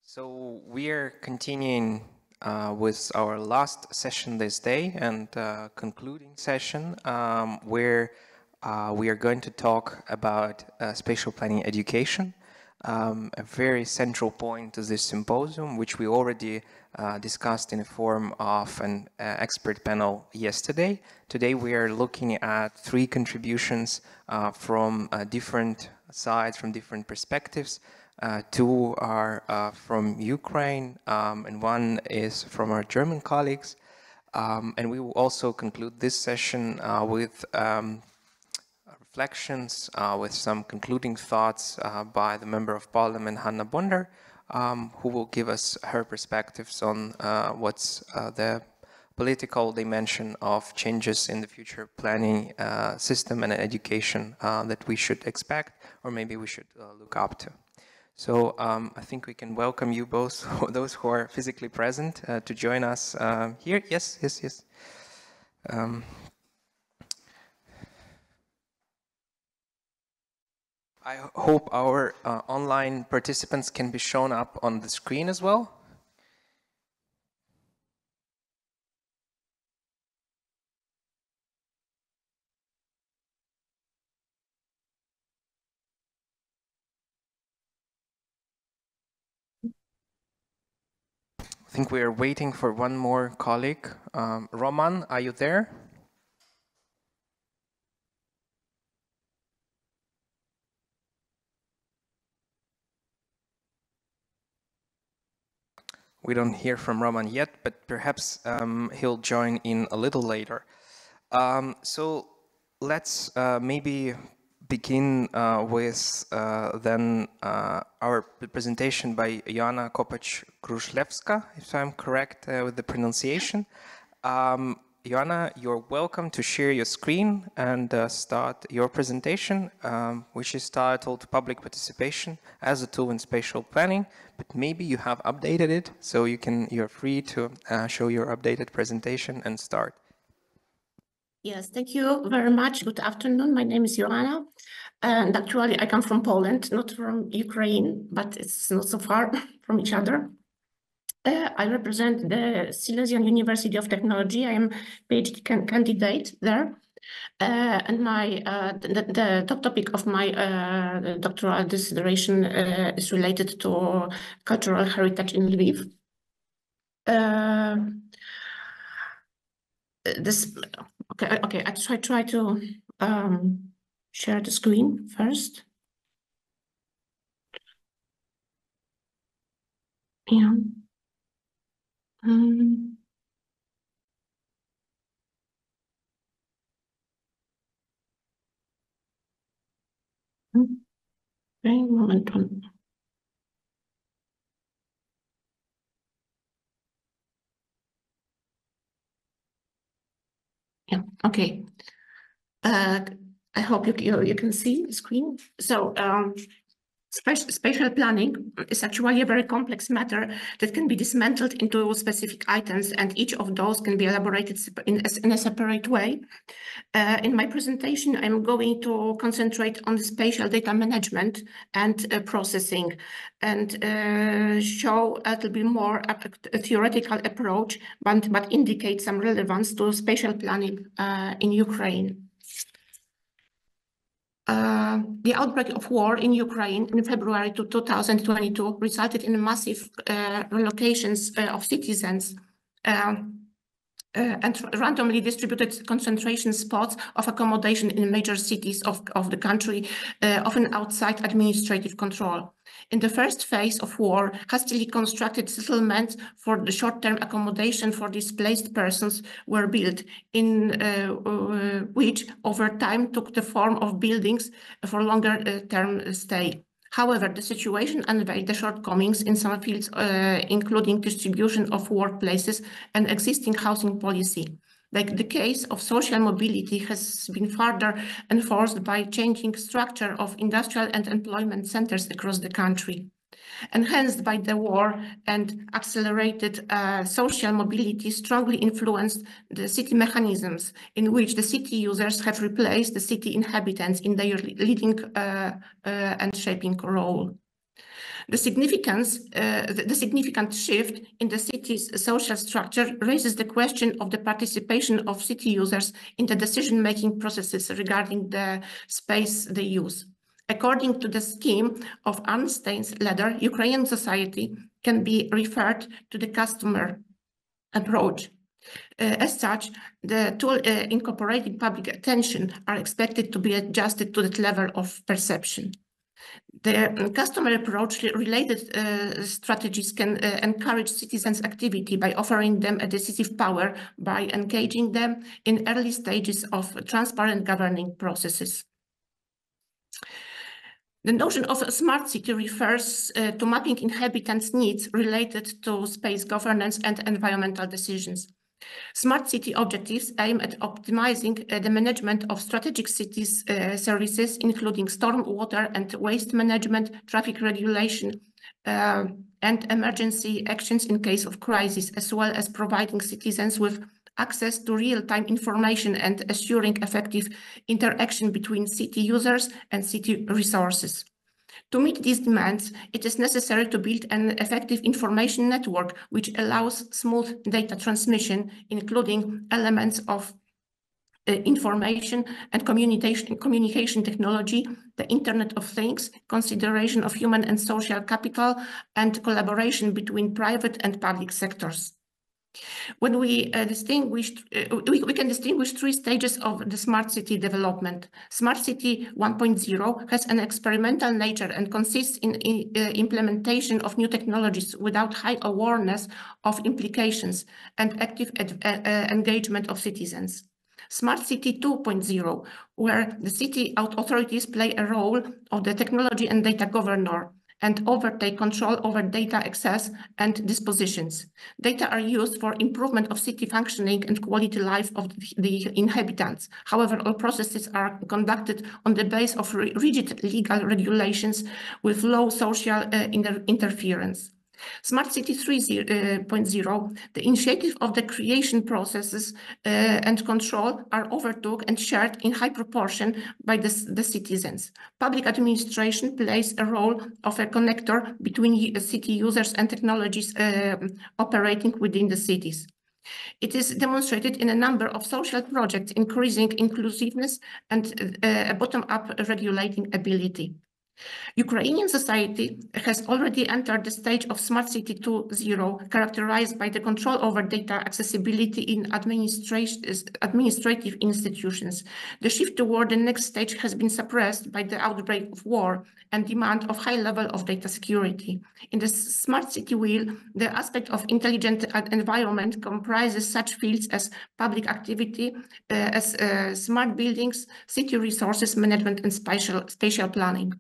So we are continuing with our last session this day and concluding session where we are going to talk about spatial planning education, a very central point to this symposium, which we already discussed in the form of an expert panel yesterday. Today we are looking at three contributions from different sides, from different perspectives. Two are from Ukraine, and one is from our German colleagues. And we will also conclude this session with reflections, with some concluding thoughts by the Member of Parliament, Hanna Bondar, who will give us her perspectives on what's the political dimension of changes in the future planning system and education that we should expect, or maybe we should look up to. So I think we can welcome you both, those who are physically present, to join us here. Yes. I hope our online participants can be shown up on the screen as well. I think we are waiting for one more colleague. Roman, are you there? We don't hear from Roman yet, but perhaps he'll join in a little later. So let's maybe begin with then our presentation by Joanna Kopacz-Gruzlewska, if I'm correct with the pronunciation. Joanna, you're welcome to share your screen and start your presentation, which is titled Public Participation as a Tool in Spatial Planning, but maybe you have updated it, so you're free to show your updated presentation and start. Yes, thank you very much. Good afternoon. My name is Joanna, and actually I come from Poland, not from Ukraine, but it's not so far from each other. I represent the Silesian University of Technology. I am PhD candidate there, and the top topic of my doctoral dissertation is related to cultural heritage in Lviv. Okay. I try to share the screen first. Yeah. Okay, moment. Yeah. Okay. I hope you can see the screen. So spatial planning is actually a very complex matter that can be dismantled into specific items, and each of those can be elaborated in a separate way. In my presentation, I'm going to concentrate on the spatial data management and processing, and show a little bit more a theoretical approach, but indicate some relevance to spatial planning in Ukraine. The outbreak of war in Ukraine in February 2022 resulted in massive relocations of citizens and randomly distributed concentration spots of accommodation in major cities of the country, often outside administrative control. In the first phase of war, hastily constructed settlements for the short-term accommodation for displaced persons were built, in which over time took the form of buildings for longer-term stay. However, the situation unveiled the shortcomings in some fields, including distribution of workplaces and existing housing policy. Like the case of social mobility has been further enforced by changing structure of industrial and employment centers across the country. Enhanced by the war and accelerated social mobility strongly influenced the city mechanisms in which the city users have replaced the city inhabitants in their leading and shaping role. The significant shift in the city's social structure raises the question of the participation of city users in the decision-making processes regarding the space they use. According to the scheme of Einstein's ladder, Ukrainian society can be referred to the customer approach. As such, the tool incorporating public attention are expected to be adjusted to that level of perception. The customer approach related strategies can encourage citizens' activity by offering them a decisive power by engaging them in early stages of transparent governing processes. The notion of a smart city refers to mapping inhabitants' needs related to space governance and environmental decisions. Smart city objectives aim at optimizing the management of strategic cities services, including storm water and waste management, traffic regulation, and emergency actions in case of crisis, as well as providing citizens with access to real-time information and assuring effective interaction between city users and city resources. To meet these demands, it is necessary to build an effective information network which allows smooth data transmission, including elements of information and communication technology, the Internet of Things, consideration of human and social capital, and collaboration between private and public sectors. When we can distinguish three stages of the smart city development. Smart city 1.0 has an experimental nature and consists in implementation of new technologies without high awareness of implications and active engagement of citizens. Smart City 2.0, where the city authorities play a role of the technology and data governor and overtake control over data access and dispositions. Data are used for improvement of city functioning and quality life of the inhabitants. However, all processes are conducted on the basis of rigid legal regulations with low social interference. Smart City 3.0, the initiative of the creation processes and control are overtook and shared in high proportion by the citizens. Public administration plays a role of a connector between city users and technologies operating within the cities. It is demonstrated in a number of social projects, increasing inclusiveness and a bottom-up regulating ability. Ukrainian society has already entered the stage of Smart City 2.0, characterized by the control over data accessibility in administrative institutions. The shift toward the next stage has been suppressed by the outbreak of war and demand of high level of data security. In the Smart City wheel, the aspect of intelligent environment comprises such fields as public activity, as smart buildings, city resources management, and spatial planning.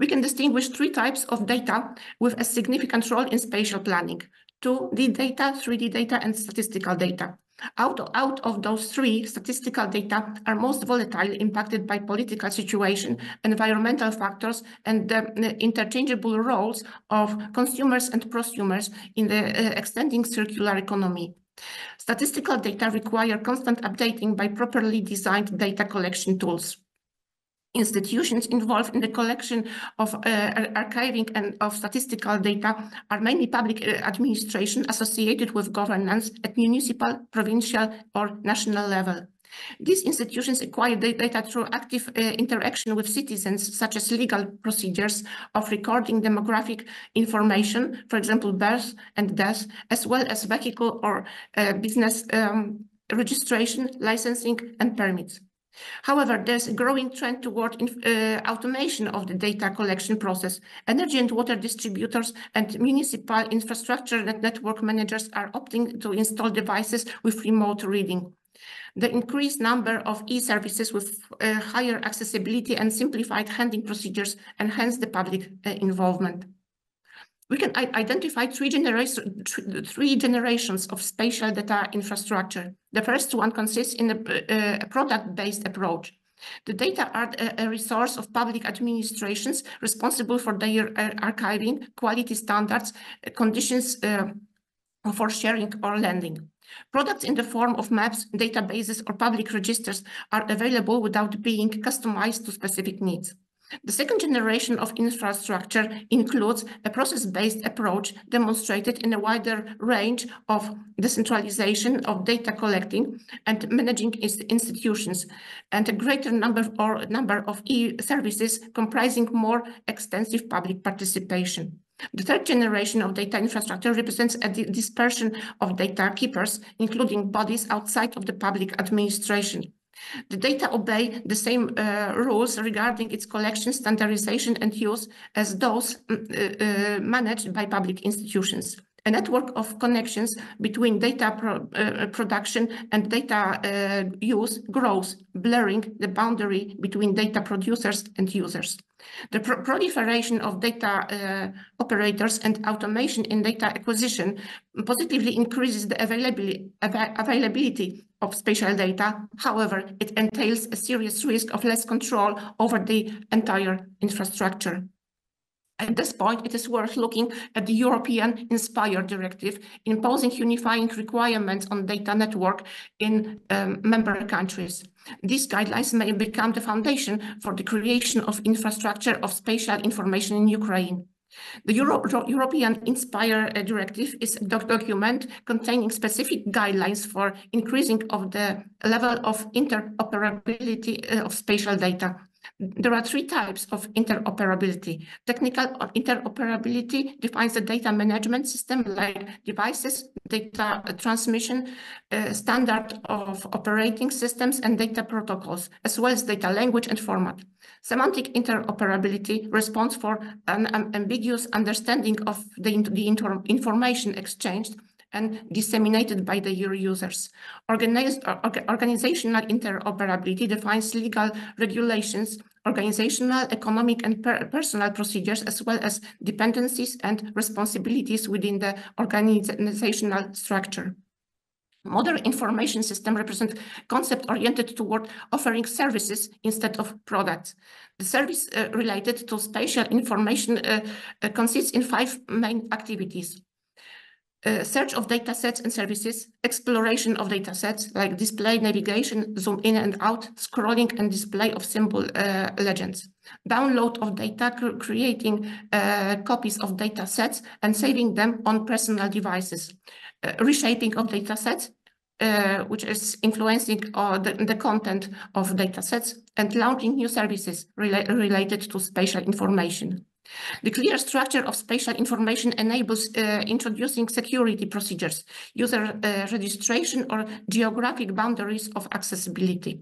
We can distinguish three types of data with a significant role in spatial planning: 2D data, 3D data, and statistical data. Out of those three, statistical data are most volatile, impacted by political situation, environmental factors, and the interchangeable roles of consumers and prosumers in the extending circular economy. Statistical data require constant updating by properly designed data collection tools. Institutions involved in the collection of archiving and of statistical data are mainly public administration associated with governance at municipal, provincial, or national level. These institutions acquire data through active interaction with citizens, such as legal procedures of recording demographic information, for example, birth and death, as well as vehicle or business registration, licensing, and permits. However, there's a growing trend toward automation of the data collection process. Energy and water distributors and municipal infrastructure network managers are opting to install devices with remote reading. The increased number of e-services with higher accessibility and simplified handling procedures enhance the public involvement. We can identify three generations of spatial data infrastructure. The first one consists in a product-based approach. The data are a resource of public administrations responsible for their archiving, quality standards, conditions for sharing or lending. Products in the form of maps, databases, or public registers are available without being customized to specific needs. The second generation of infrastructure includes a process-based approach demonstrated in a wider range of decentralization of data collecting and managing institutions, and a greater number of e-services comprising more extensive public participation. The third generation of data infrastructure represents a dispersion of data keepers, including bodies outside of the public administration. The data obey the same rules regarding its collection, standardization, and use as those managed by public institutions. A network of connections between data production and data use grows, blurring the boundary between data producers and users. The proliferation of data operators and automation in data acquisition positively increases the availability of spatial data. However, it entails a serious risk of less control over the entire infrastructure. At this point, it is worth looking at the European INSPIRE directive, imposing unifying requirements on data network in member countries. These guidelines may become the foundation for the creation of infrastructure of spatial information in Ukraine. The European INSPIRE directive is a document containing specific guidelines for increasing of the level of interoperability of spatial data. There are three types of interoperability. Technical interoperability defines the data management system like devices, data transmission, standard of operating systems, and data protocols, as well as data language and format. Semantic interoperability responds for an ambiguous understanding of the information exchanged and disseminated by the users. Organizational interoperability defines legal regulations, organizational, economic, and personal procedures, as well as dependencies and responsibilities within the organizational structure. Modern information systems represent concept oriented toward offering services instead of products. The service related to spatial information consists in 5 main activities. Search of data sets and services, exploration of data sets like display, navigation, zoom in and out, scrolling and display of symbol legends. Download of data, creating copies of data sets and saving them on personal devices. Reshaping of data sets, which is influencing the content of data sets, and launching new services related to spatial information. The clear structure of spatial information enables introducing security procedures, user registration, or geographic boundaries of accessibility.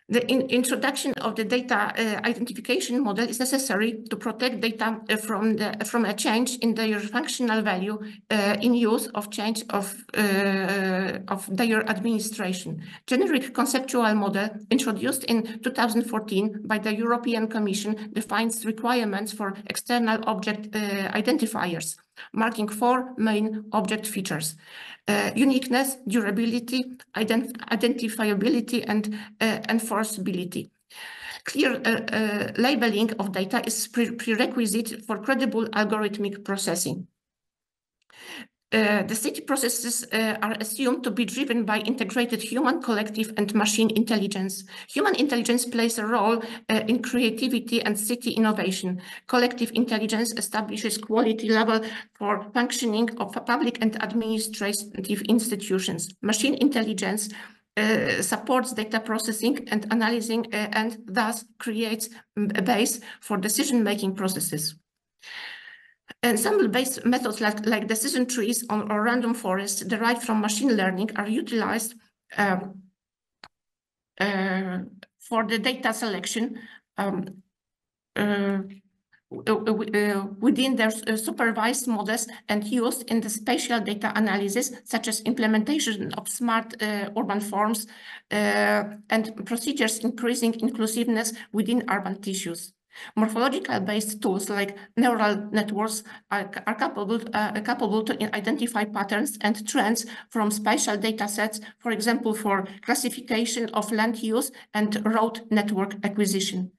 The introduction of the data identification model is necessary to protect data from a change in their functional value in use of change of their administration. Generic conceptual model introduced in 2014 by the European Commission defines requirements for external object identifiers, marking 4 main object features: uniqueness, durability, identifiability, and enforceability. Clear labeling of data is prerequisite for credible algorithmic processing. The city processes are assumed to be driven by integrated human, collective, and machine intelligence. Human intelligence plays a role in creativity and city innovation. Collective intelligence establishes quality level for functioning of public and administrative institutions. Machine intelligence supports data processing and analyzing and thus creates a base for decision-making processes. Ensemble-based methods like decision trees or random forests derived from machine learning are utilized for the data selection within their supervised models and used in the spatial data analysis, such as implementation of smart urban forms and procedures increasing inclusiveness within urban tissues. Morphological-based tools like neural networks are capable to identify patterns and trends from spatial data sets, for example, for classification of land use and road network acquisition.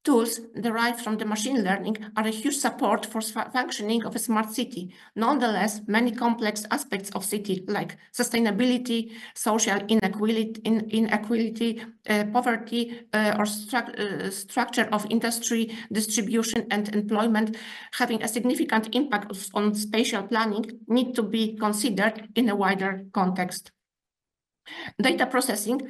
Tools derived from the machine learning are a huge support for functioning of a smart city. Nonetheless, many complex aspects of city like sustainability, social inequality, poverty, or structure of industry, distribution and employment having a significant impact on spatial planning need to be considered in a wider context. Data processing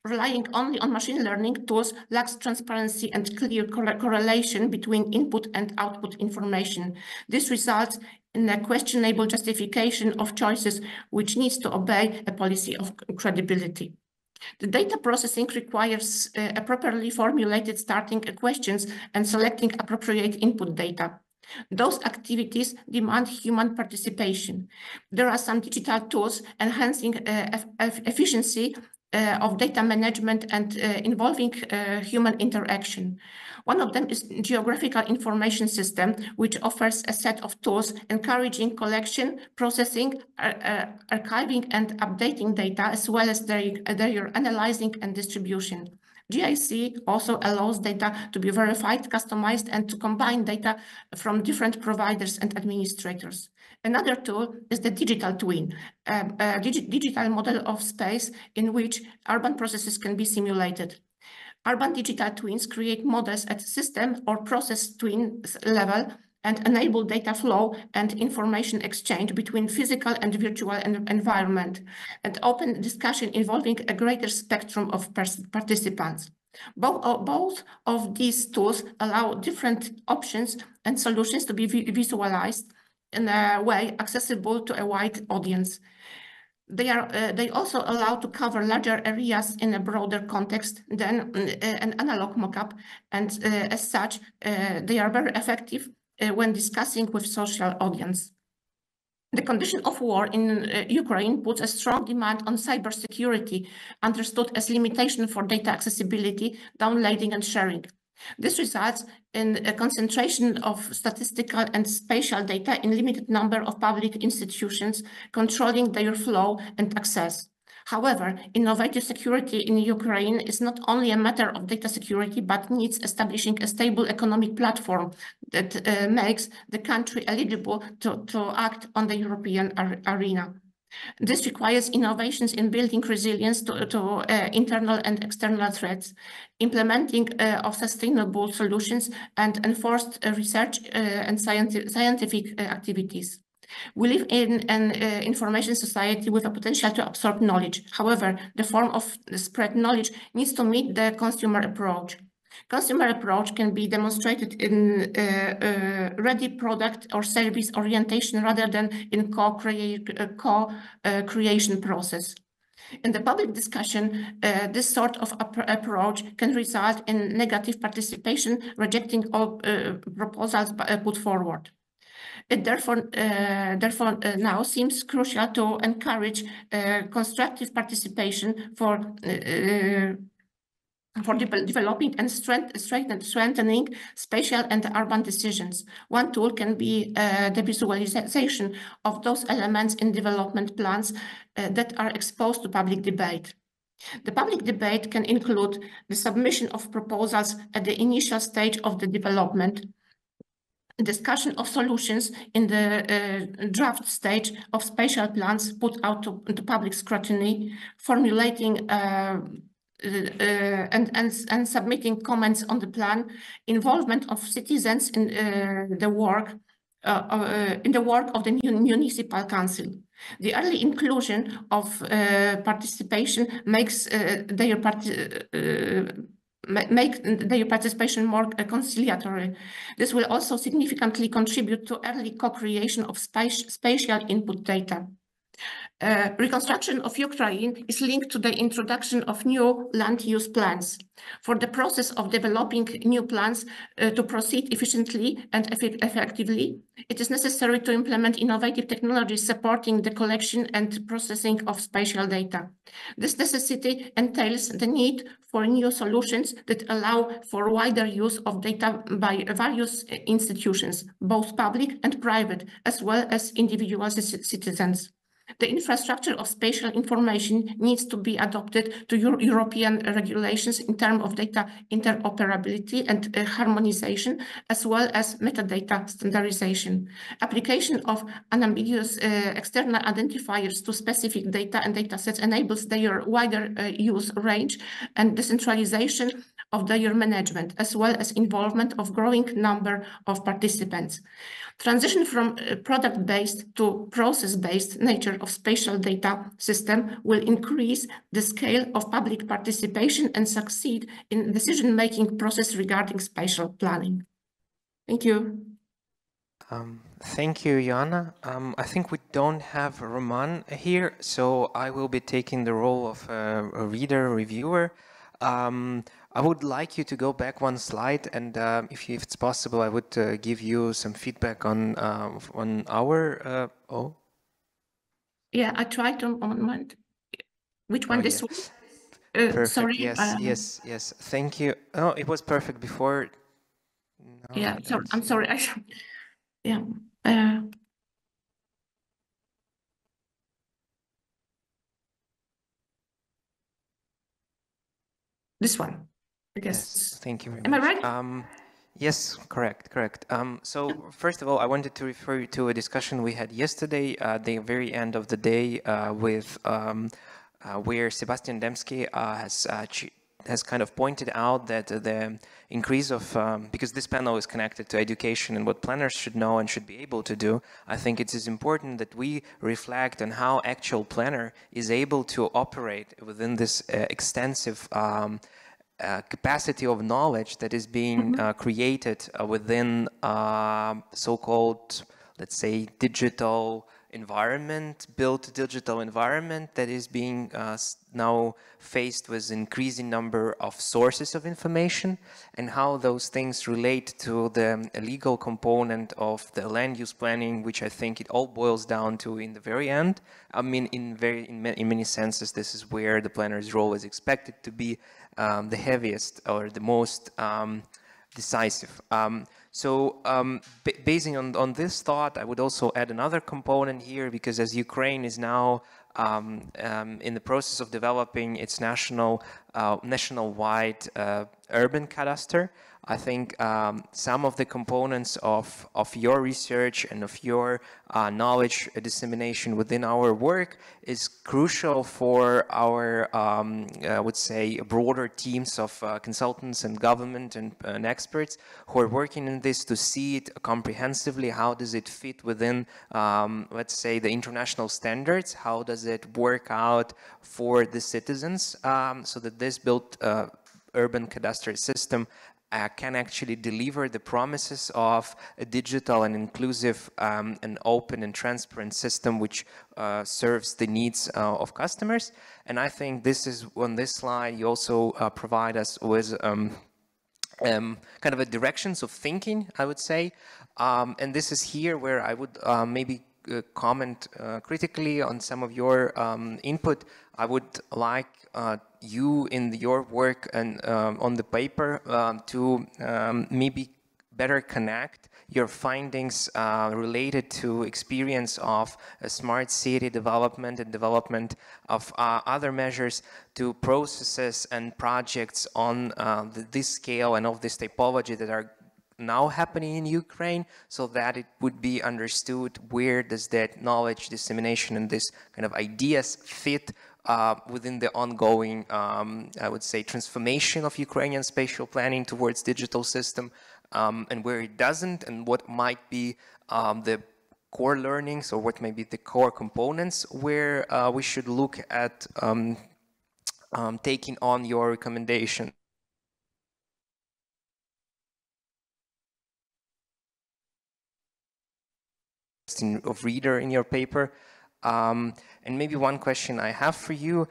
relying only on machine learning tools lacks transparency and clear correlation between input and output information. This results in a questionable justification of choices which needs to obey a policy of credibility. The data processing requires a properly formulated starting questions and selecting appropriate input data. Those activities demand human participation. There are some digital tools enhancing efficiency of data management and involving human interaction. One of them is Geographical Information System, which offers a set of tools encouraging collection, processing, archiving, and updating data, as well as their analyzing and distribution. GIC also allows data to be verified, customized, and to combine data from different providers and administrators. Another tool is the digital twin, a digital model of space in which urban processes can be simulated. Urban digital twins create models at system or process twin level and enable data flow and information exchange between physical and virtual environment, and open discussion involving a greater spectrum of participants. Both of these tools allow different options and solutions to be visualized in a way accessible to a wide audience. They also allow to cover larger areas in a broader context than an analog mockup, and as such, they are very effective when discussing with social audience. The condition of war in Ukraine puts a strong demand on cybersecurity, understood as limitation for data accessibility, downloading and sharing. This results in a concentration of statistical and spatial data in limited number of public institutions, controlling their flow and access. However, innovative security in Ukraine is not only a matter of data security, but needs establishing a stable economic platform that makes the country eligible to act on the European arena. This requires innovations in building resilience to internal and external threats, implementing of sustainable solutions, and enforced research and scientific activities. We live in an information society with a potential to absorb knowledge. However, the form of spread knowledge needs to meet the consumer approach. Consumer approach can be demonstrated in ready product or service orientation rather than in co-creation process. In the public discussion, this sort of approach can result in negative participation, rejecting all proposals put forward. It therefore now seems crucial to encourage constructive participation for developing and strengthening spatial and urban decisions. One tool can be the visualization of those elements in development plans that are exposed to public debate. The public debate can include the submission of proposals at the initial stage of the development, discussion of solutions in the draft stage of spatial plans put out to public scrutiny, formulating and submitting comments on the plan, involvement of citizens in the work of the municipal council. The early inclusion of participation makes their participation more conciliatory. This will also significantly contribute to early co-creation of spatial input data. Reconstruction of Ukraine is linked to the introduction of new land use plans. For the process of developing new plans to proceed efficiently and effectively, it is necessary to implement innovative technologies supporting the collection and processing of spatial data. This necessity entails the need for new solutions that allow for wider use of data by various institutions, both public and private, as well as individual citizens. The infrastructure of spatial information needs to be adopted to European regulations in terms of data interoperability and harmonization, as well as metadata standardization. Application of unambiguous external identifiers to specific data and datasets enables their wider use range and decentralization of their management, as well as involvement of growing number of participants. Transition from product-based to process-based nature of spatial data system will increase the scale of public participation and succeed in decision-making process regarding spatial planning. Thank you. Thank you, Joanna. I think we don't have Roman here, so I will be taking the role of a reader, reviewer. I would like you to go back one slide, and if it's possible, I would give you some feedback on our. Oh. Yeah, I tried on mind. Which one? This one? Perfect. Sorry. Yes. Thank you. Oh, it was perfect before. No, yeah. Sorry. I'm sorry. Yeah. This one, I guess. Yes, thank you very much. Am I right? Yes, correct. So first of all, I wanted to refer you to a discussion we had yesterday at the very end of the day with where Sebastian Dembski has kind of pointed out that the increase of, because this panel is connected to education and what planners should know and should be able to do, I think it is important that we reflect on how actual planner is able to operate within this extensive capacity of knowledge that is being created within so-called, let's say, digital environment, built digital environment that is being now faced with increasing number of sources of information, and how those things relate to the legal component of the land use planning, which I think it all boils down to in the very end. I mean, in many senses, this is where the planner's role is expected to be the heaviest or the most decisive. Basing on this thought, I would also add another component here, because as Ukraine is now in the process of developing its national-wide urban cadastre, I think some of the components of your research and of your knowledge dissemination within our work is crucial for our, I would say, broader teams of consultants and government and experts who are working in this to see it comprehensively. How does it fit within, let's say, the international standards? How does it work out for the citizens so that this built urban cadastral system can actually deliver the promises of a digital and inclusive and open and transparent system which serves the needs of customers. And I think this is, on this slide, you also provide us with kind of a directions of thinking, I would say. And this is here where I would maybe comment critically on some of your input. I would like you in your work and on the paper to maybe better connect your findings related to experience of a smart city development and development of other measures to processes and projects on this scale and of this typology that are now happening in Ukraine, so that it would be understood where does that knowledge dissemination and this kind of ideas fit within the ongoing, I would say, transformation of Ukrainian spatial planning towards digital system, and where it doesn't, and what might be the core learnings or what may be the core components where we should look at taking on your recommendation. Of reader in your paper. And maybe one question I have for you,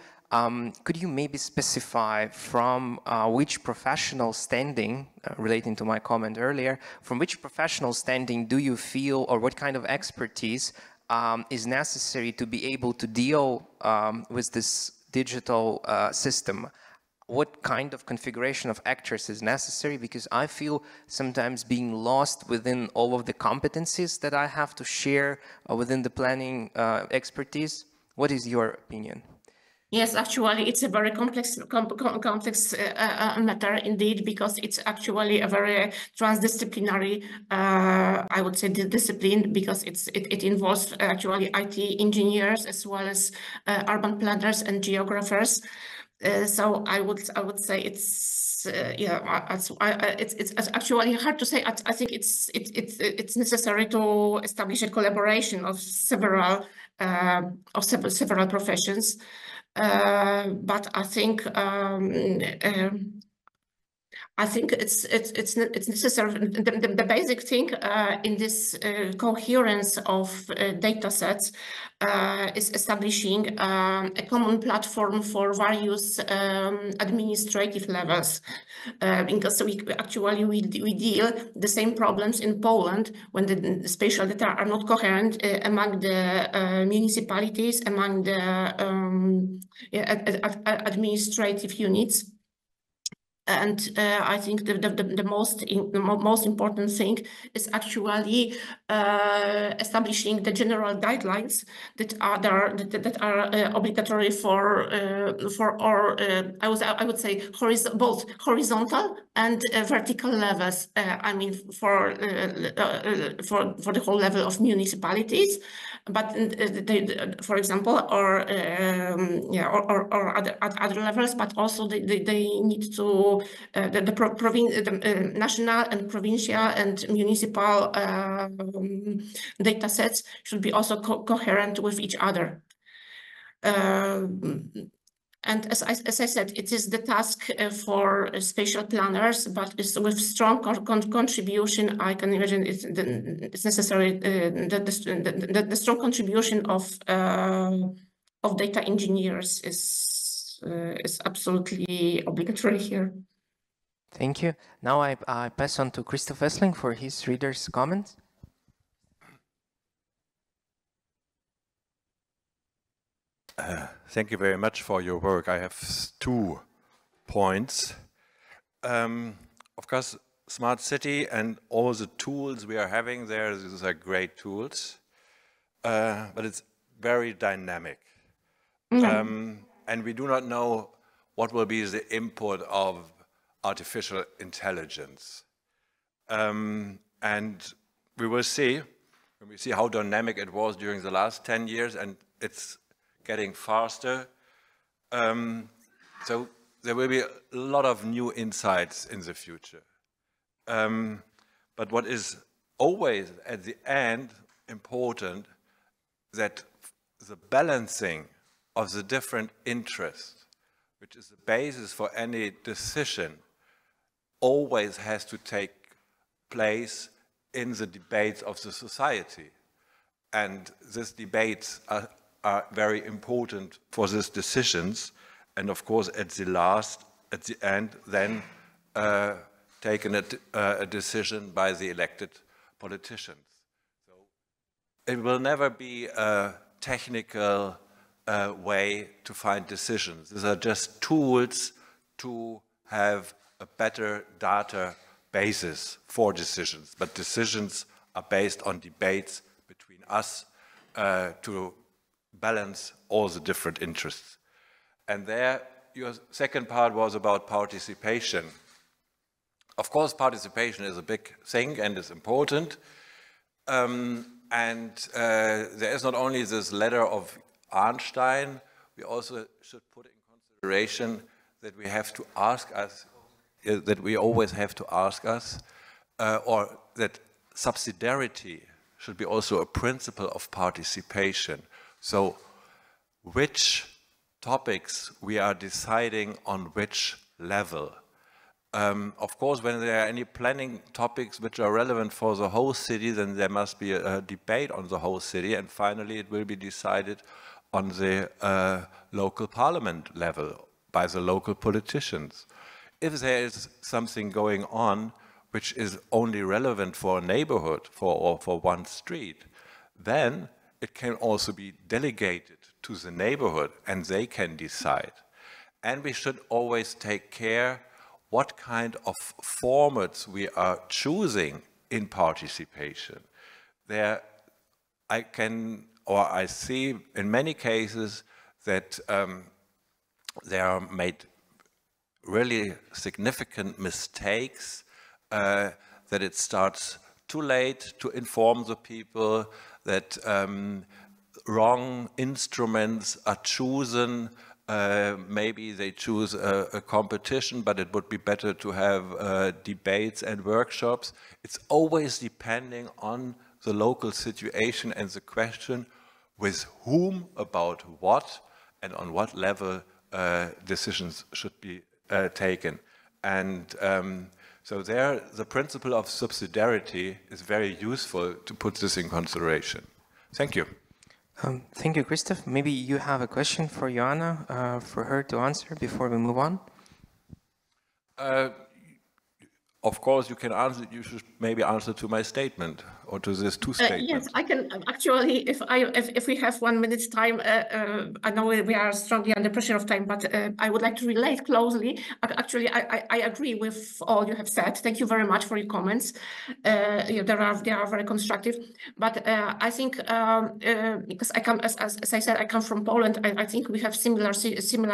could you maybe specify from which professional standing, relating to my comment earlier, from which professional standing do you feel, or what kind of expertise is necessary to be able to deal with this digital system? what kind of configuration of actors is necessary, because I feel sometimes being lost within all of the competencies that I have to share within the planning expertise. What is your opinion? Yes, actually, it's a very complex matter indeed, because it's actually a very transdisciplinary, I would say, discipline, because it involves actually IT engineers as well as urban planners and geographers. So I would say it's it's actually hard to say. I think it's necessary to establish a collaboration of several professions. But I think it's necessary. The basic thing in this coherence of data sets is establishing a common platform for various administrative levels, because we deal the same problems in Poland when the spatial data are not coherent among the municipalities, among the administrative units. And I think the most important thing is actually establishing the general guidelines that are obligatory for or I would say both horizontal and vertical levels. I mean for the whole level of municipalities, but for example, or other levels, but also they need to the national and provincial and municipal data sets should be also coherent with each other. And as I said, it is the task for spatial planners, but with strong contribution. I can imagine it's necessary the strong contribution of data engineers is absolutely obligatory here. Thank you. Now I pass on to Christoph Wessling for his readers' comments. Thank you very much for your work. I have 2 points. Of course, smart city and all the tools we are having there, these are great tools, but it's very dynamic. And we do not know what will be the input of artificial intelligence. And we will see, when we see how dynamic it was during the last 10 years, and it's getting faster. So there will be a lot of new insights in the future. But what is always at the end important, that the balancing of the different interests, which is the basis for any decision, always has to take place in the debates of the society. And these debates are very important for these decisions, and of course at the end, then taken a decision by the elected politicians. So it will never be a technical way to find decisions. These are just tools to have a better data basis for decisions, but decisions are based on debates between us to balance all the different interests. And there, your second part was about participation. Of course, participation is a big thing and is important. And there is not only this letter of Einstein, we also should put in consideration that we have to ask us, that we always have to ask us, or that subsidiarity should be also a principle of participation. So which topics we are deciding on which level. Of course, when there are any planning topics which are relevant for the whole city, then there must be a debate on the whole city, and finally it will be decided on the local parliament level by the local politicians. If there is something going on which is only relevant for a neighborhood, or for one street, then it can also be delegated to the neighborhood and they can decide. And we should always take care what kind of formats we are choosing in participation. There I see in many cases that there are made really significant mistakes, that it starts too late to inform the people, that wrong instruments are chosen. Maybe they choose a competition, but it would be better to have debates and workshops. It's always depending on the local situation and the question with whom, about what, and on what level decisions should be taken. And so there, the principle of subsidiarity is very useful to put this in consideration. Thank you. Thank you, Christoph. Maybe you have a question for Joanna, for her to answer before we move on? Of course, you can answer. You should maybe answer to my statement or to these two statements. Yes, I can actually. If we have 1 minute's time, I know we are strongly under pressure of time, but I would like to relate closely. Actually, I agree with all you have said. Thank you very much for your comments. They are very constructive. But I think because I come, as I said, I come from Poland. I think we have similar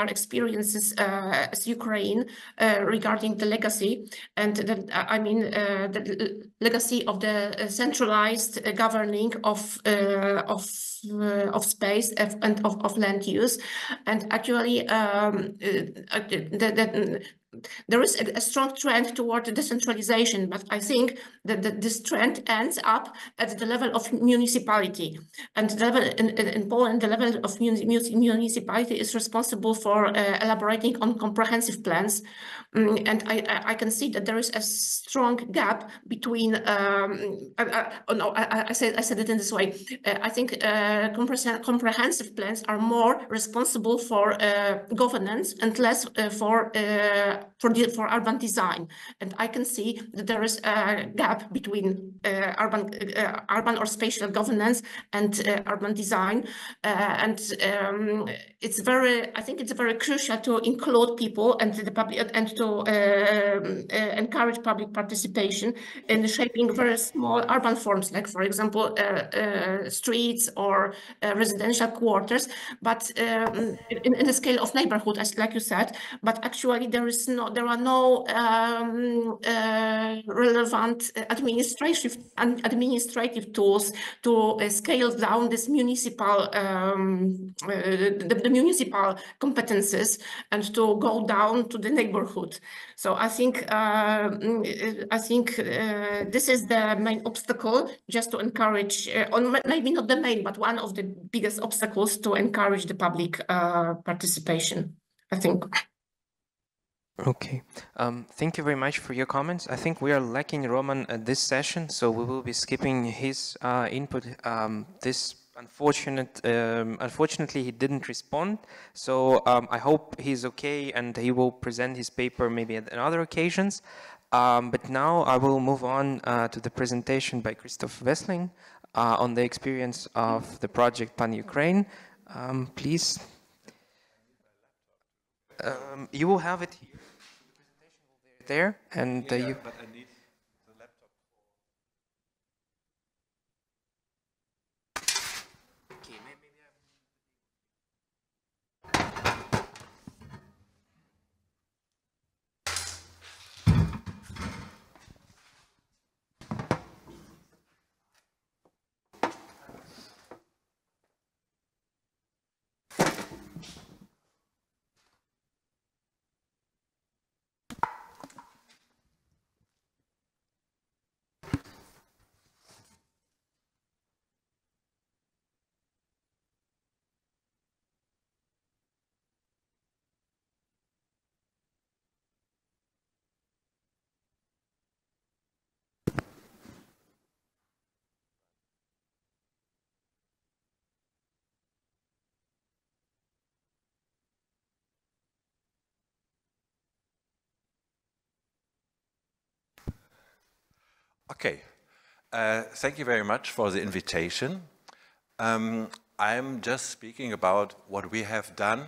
experiences as Ukraine regarding the legacy and the legacy of the centralized governing of space and of land use, and actually there is a strong trend toward decentralization, but I think that this trend ends up at the level of municipality. And the level in Poland, the level of municipality is responsible for elaborating on comprehensive plans. And I can see that there is a strong gap between. I said it in this way. I think comprehensive plans are more responsible for governance and less for urban design. And I can see that there is a gap between urban or spatial governance and urban design. I think it's very crucial to include people and the public and to encourage public participation in shaping very small urban forms, like, for example, streets or residential quarters, but in the scale of neighborhood, as like you said. But actually, there are no relevant administrative tools to scale down this municipal the municipal competences and to go down to the neighborhood. So I think this is the main obstacle, just to encourage, or maybe not the main, but one of the biggest obstacles to encourage the public participation, I think. Okay, thank you very much for your comments. I think we are lacking Roman at this session, so we will be skipping his input. Unfortunately, he didn't respond, so I hope he's okay and he will present his paper maybe at other occasions. But now I will move on to the presentation by Christoph Wessling on the experience of the project Pan-Ukraine. Please. You will have it here. There and yeah, you. But I need the laptop. Okay, maybe Okay, thank you very much for the invitation. I'm just speaking about what we have done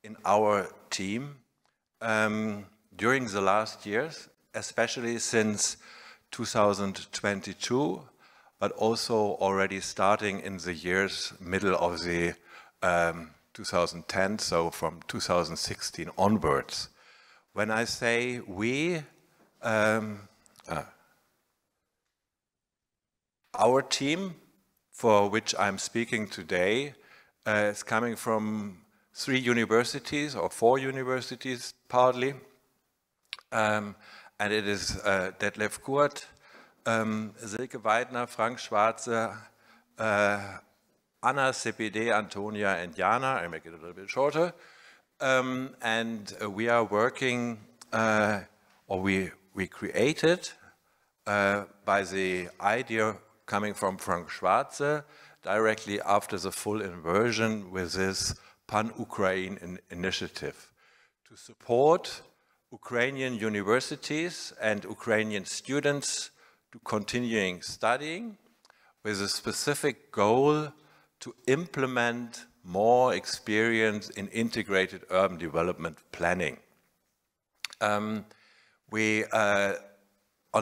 in our team during the last years, especially since 2022, but also already starting in the years middle of the 2010, so from 2016 onwards. When I say we, our team, for which I'm speaking today, is coming from 3 universities or 4 universities partly, and it is Detlef Kurt, Silke Weidner, Frank Schwarze, Anna, CPD, Antonia, and Joanna. I make it a little bit shorter. And we are working, or we created by the idea coming from Frank Schwarze directly after the full inversion with this Pan-Ukraine initiative to support Ukrainian universities and Ukrainian students to continuing studying with a specific goal to implement more experience in integrated urban development planning. In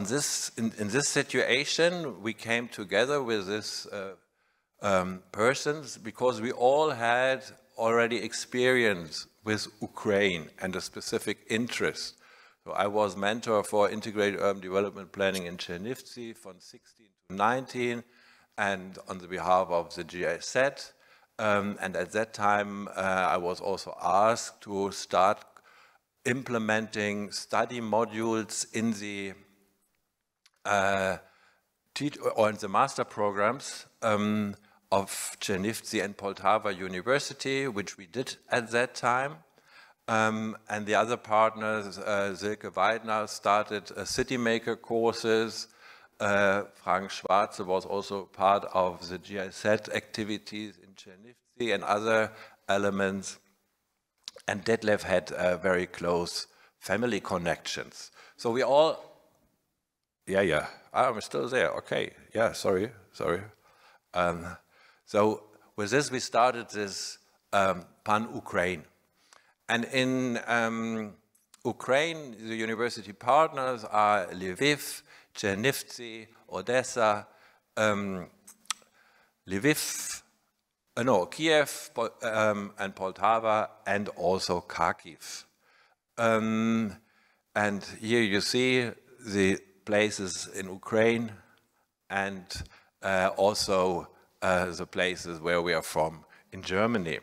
this situation, we came together with these persons because we all had already experience with Ukraine and a specific interest. So I was mentor for integrated urban development planning in Chernivtsi from 16 to 19, and on the behalf of the GIZ. And at that time, I was also asked to start implementing study modules in the master programs of Chernivtsi and Poltava University, which we did at that time. And the other partners, Silke Weidner started city maker courses. Frank Schwarze was also part of the GIZ activities in Chernivtsi and other elements. And Detlef had very close family connections. So we all, I'm still there, okay, sorry. So with this we started this Pan-Ukraine. And in Ukraine, the university partners are Lviv, Chernivtsi, Odessa, Kiev and Poltava, and also Kharkiv. And here you see the places in Ukraine and also the places where we are from in Germany.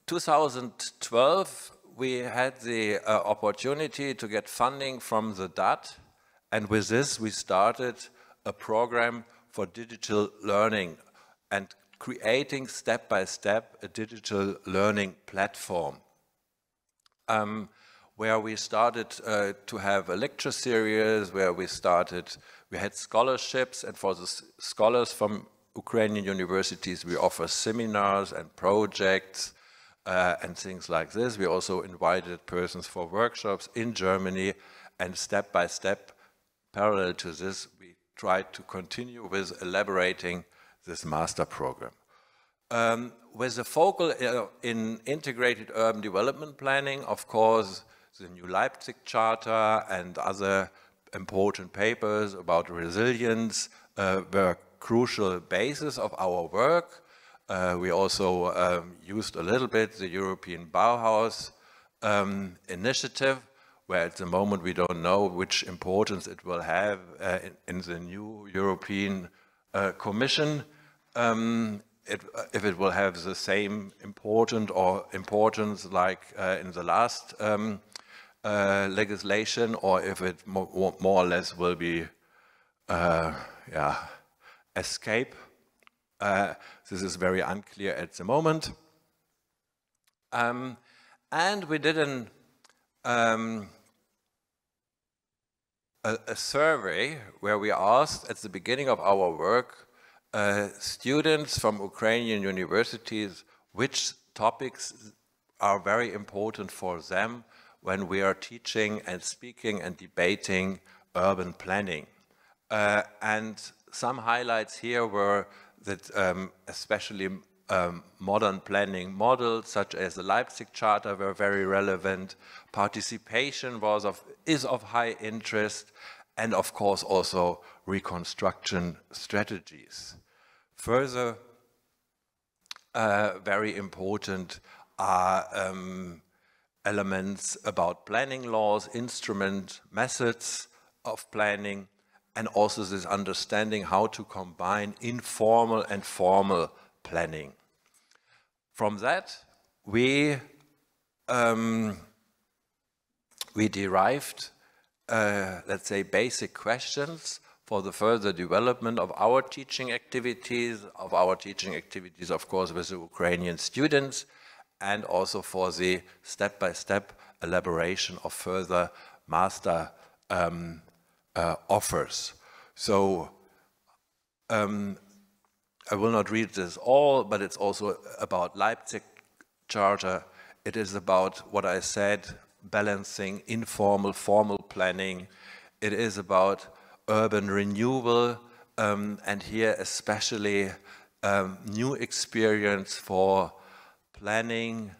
2012, we had the opportunity to get funding from the DAT, and with this we started a program for digital learning and creating step by step a digital learning platform, where we started to have a lecture series, where we had scholarships, and for the scholars from Ukrainian universities we offer seminars and projects and things like this. We also invited persons for workshops in Germany, and step by step, parallel to this, we tried to continue with elaborating this master program. With the focal in integrated urban development planning, of course, the new Leipzig Charter and other important papers about resilience were crucial basis of our work. We also used a little bit the European Bauhaus initiative, where at the moment we don't know which importance it will have in the new European Commission, if it will have the same importance like in the last legislation, or if it more or less will be escape. This is very unclear at the moment. And we did a survey where we asked at the beginning of our work students from Ukrainian universities which topics are very important for them when we are teaching and speaking and debating urban planning. And some highlights here were that especially modern planning models, such as the Leipzig Charter, were very relevant. Participation is of high interest, and of course also reconstruction strategies. Further, very important are elements about planning laws, instrument, methods of planning, and also this understanding how to combine informal and formal planning. From that, we derived, let's say, basic questions for the further development of our teaching activities, of course, with the Ukrainian students, and also for the step-by-step elaboration of further master offers. So I will not read this all, but it's also about Leipzig Charter. It is about what I said, balancing informal, formal planning. It is about urban renewal, and here especially new experience for planning,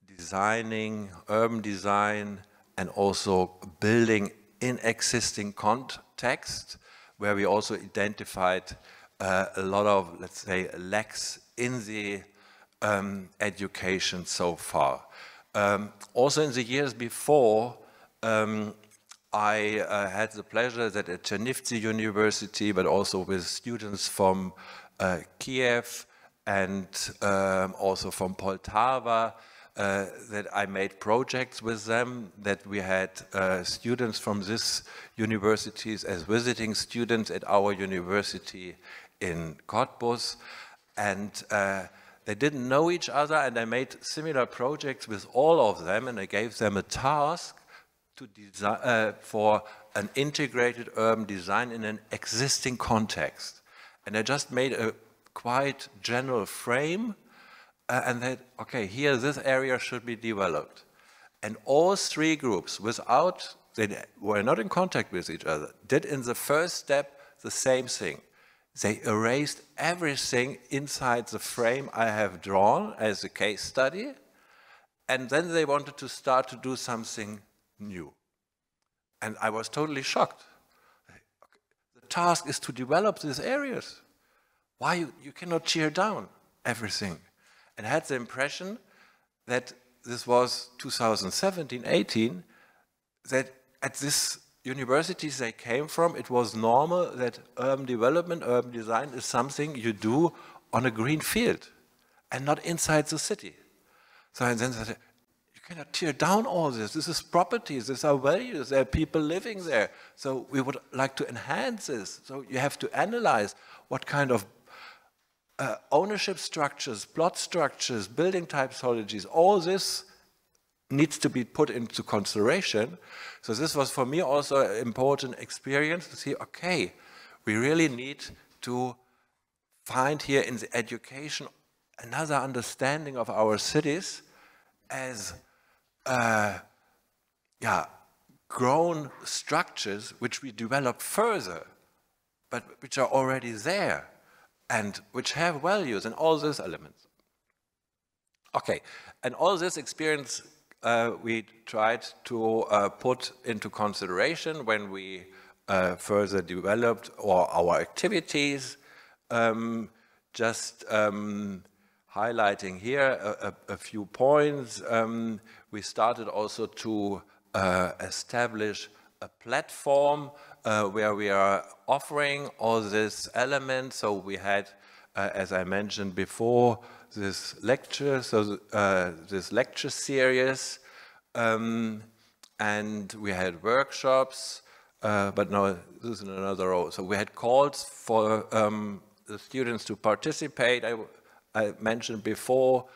designing, urban design, and also building in existing context, where we also identified a lot of, let's say, lacks in the education so far. Also in the years before, I had the pleasure that at Chernihiv University, but also with students from Kiev and also from Poltava, that I made projects with them, that we had students from these universities as visiting students at our university in Cottbus, and they didn't know each other, and I made similar projects with all of them, and I gave them a task to design for an integrated urban design in an existing context. And I just made a quite general frame, and that, okay, here this area should be developed. And all three groups, they were not in contact with each other, did in the first step the same thing. They erased everything inside the frame I have drawn as a case study, and then they wanted to start to do something new. And I was totally shocked. The task is to develop these areas. Why you cannot tear down everything? And I had the impression that this was 2017-18, that at this universities they came from, it was normal that urban development, urban design is something you do on a green field and not inside the city. So and then they said, you cannot tear down all this. This is properties, these are values, there are people living there. So we would like to enhance this. So you have to analyze what kind of ownership structures, plot structures, building typologies, all this needs to be put into consideration. So this was for me also an important experience to see, okay, we really need to find here in the education another understanding of our cities as grown structures which we develop further, but which are already there and which have values and all those elements. Okay, and all this experience we tried to put into consideration when we further developed our activities. Just highlighting here a few points. We started also to establish a platform where we are offering all these elements. So we had, as I mentioned before, this lecture, this lecture series, and we had workshops, but no, this is in another row. So we had calls for the students to participate. I mentioned before,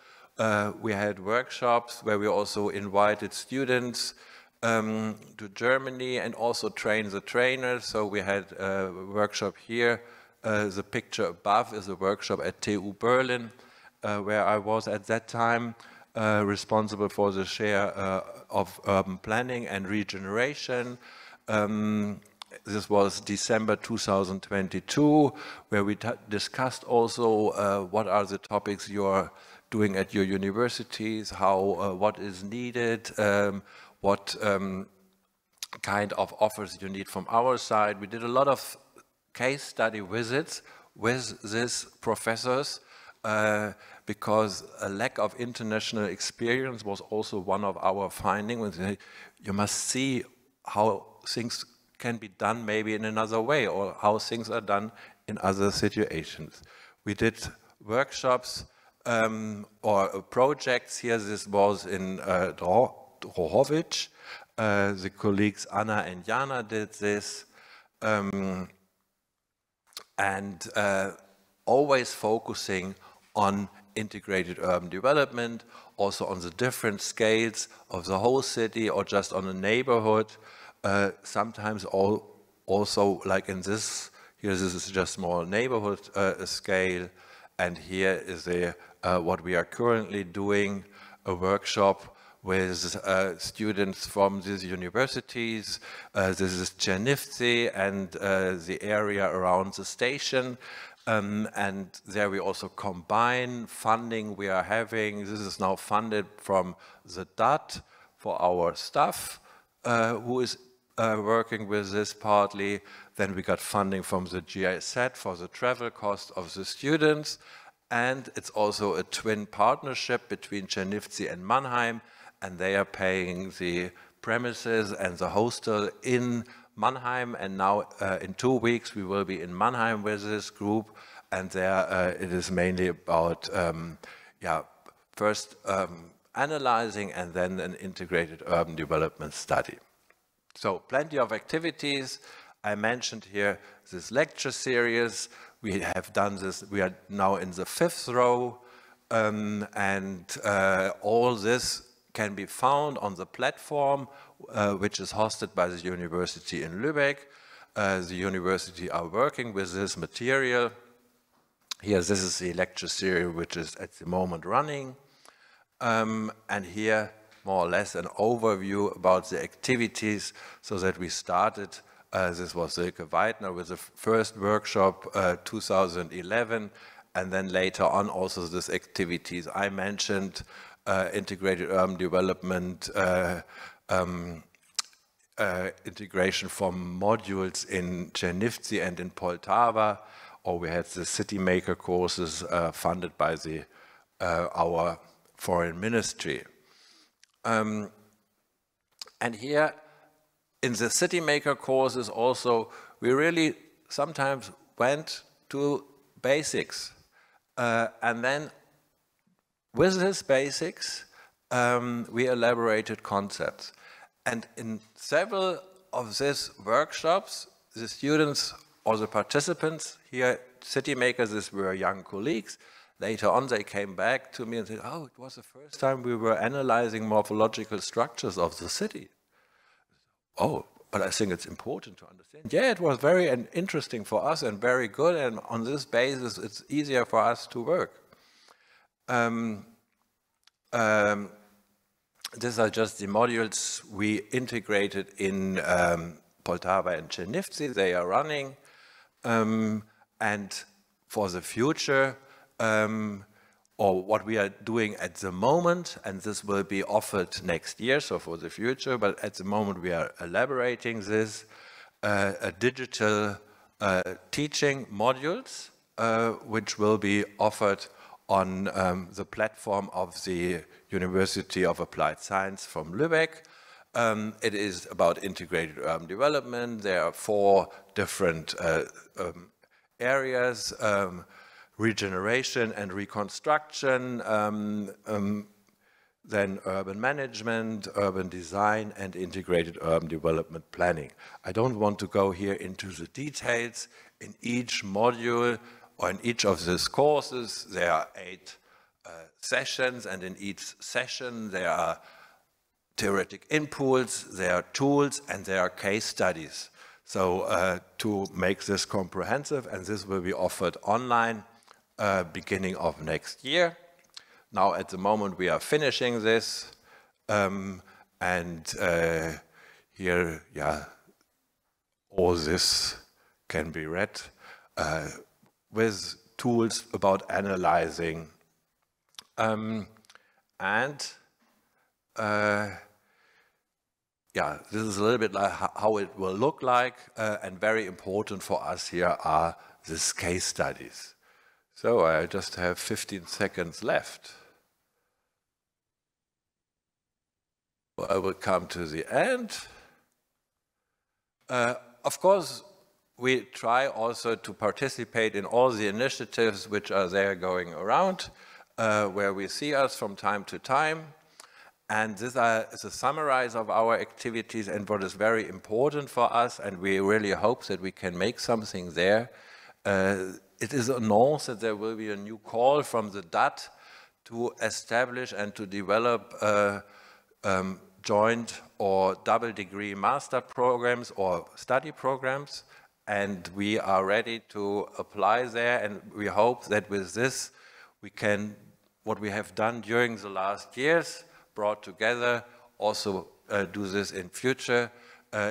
we had workshops where we also invited students to Germany and also train the trainers. So we had a workshop here. The picture above is a workshop at TU Berlin, where I was at that time responsible for the share of urban planning and regeneration. this was December 2022, where we discussed also what are the topics you're doing at your universities, how what is needed, what kind of offers you need from our side. We did a lot of case study visits with these professors because a lack of international experience was also one of our findings. You must see how things can be done maybe in another way, or how things are done in other situations. We did workshops or projects here. This was in Drohowicz. The colleagues Anna and Joanna did this. And always focusing on integrated urban development, also on the different scales of the whole city or just on a neighborhood. Sometimes also like in this, here this is just small neighborhood scale, and here is what we are currently doing, a workshop with students from these universities. This is Chernivtsi and the area around the station. And there we also combine funding we are having. This is now funded from the DAT for our staff who is working with this partly. Then we got funding from the GIZ for the travel cost of the students. And it's also a twin partnership between Chernivtsi and Mannheim, and they are paying the premises and the hostel in Mannheim. And now in 2 weeks we will be in Mannheim with this group, and there it is mainly about first analyzing and then an integrated urban development study. So plenty of activities. I mentioned here this lecture series. We have done this, we are now in the 5th row, and all this can be found on the platform, which is hosted by the university in Lübeck. The university are working with this material. Here, this is the lecture series, which is at the moment running. And here, more or less, an overview about the activities, so that we started, this was Silke Weidner with the first workshop, 2011, and then later on also these activities I mentioned, integrated urban development, integration from modules in Chernivtsi and in Poltava, or we had the city maker courses funded by our foreign ministry. And here in the city maker courses also, we really sometimes went to basics, and then with these basics, we elaborated concepts. And in several of these workshops, the students or the participants here, city makers, these were young colleagues. Later on, they came back to me and said, oh, it was the first time we were analyzing morphological structures of the city. Oh, but I think it's important to understand. Yeah, it was very interesting for us and very good, and on this basis, it's easier for us to work. These are just the modules we integrated in Poltava and Chernivtsi. They are running. And for the future, or what we are doing at the moment, and this will be offered next year, so for the future, but at the moment we are elaborating this, a digital teaching modules, which will be offered on the platform of the University of Applied Science from Lübeck. It is about integrated urban development. There are 4 different areas, regeneration and reconstruction, then urban management, urban design, and integrated urban development planning. I don't want to go here into the details. In each module or in each of these courses, there are 8 sessions, and in each session there are theoretic inputs, there are tools, and there are case studies. So to make this comprehensive, and this will be offered online beginning of next year. Now at the moment we are finishing this, and here, yeah, all this can be read with tools about analyzing. Yeah, this is a little bit like how it will look like, and very important for us here are these case studies. So I just have 15 seconds left. I will come to the end. Of course, we try also to participate in all the initiatives which are there going around, where we see us from time to time. And this is a summary of our activities and what is very important for us, and we really hope that we can make something there. It is announced that there will be a new call from the DAT to establish and to develop joint or double degree master programs or study programs, and we are ready to apply there, and we hope that with this we can, what we have done during the last years, brought together, also do this in future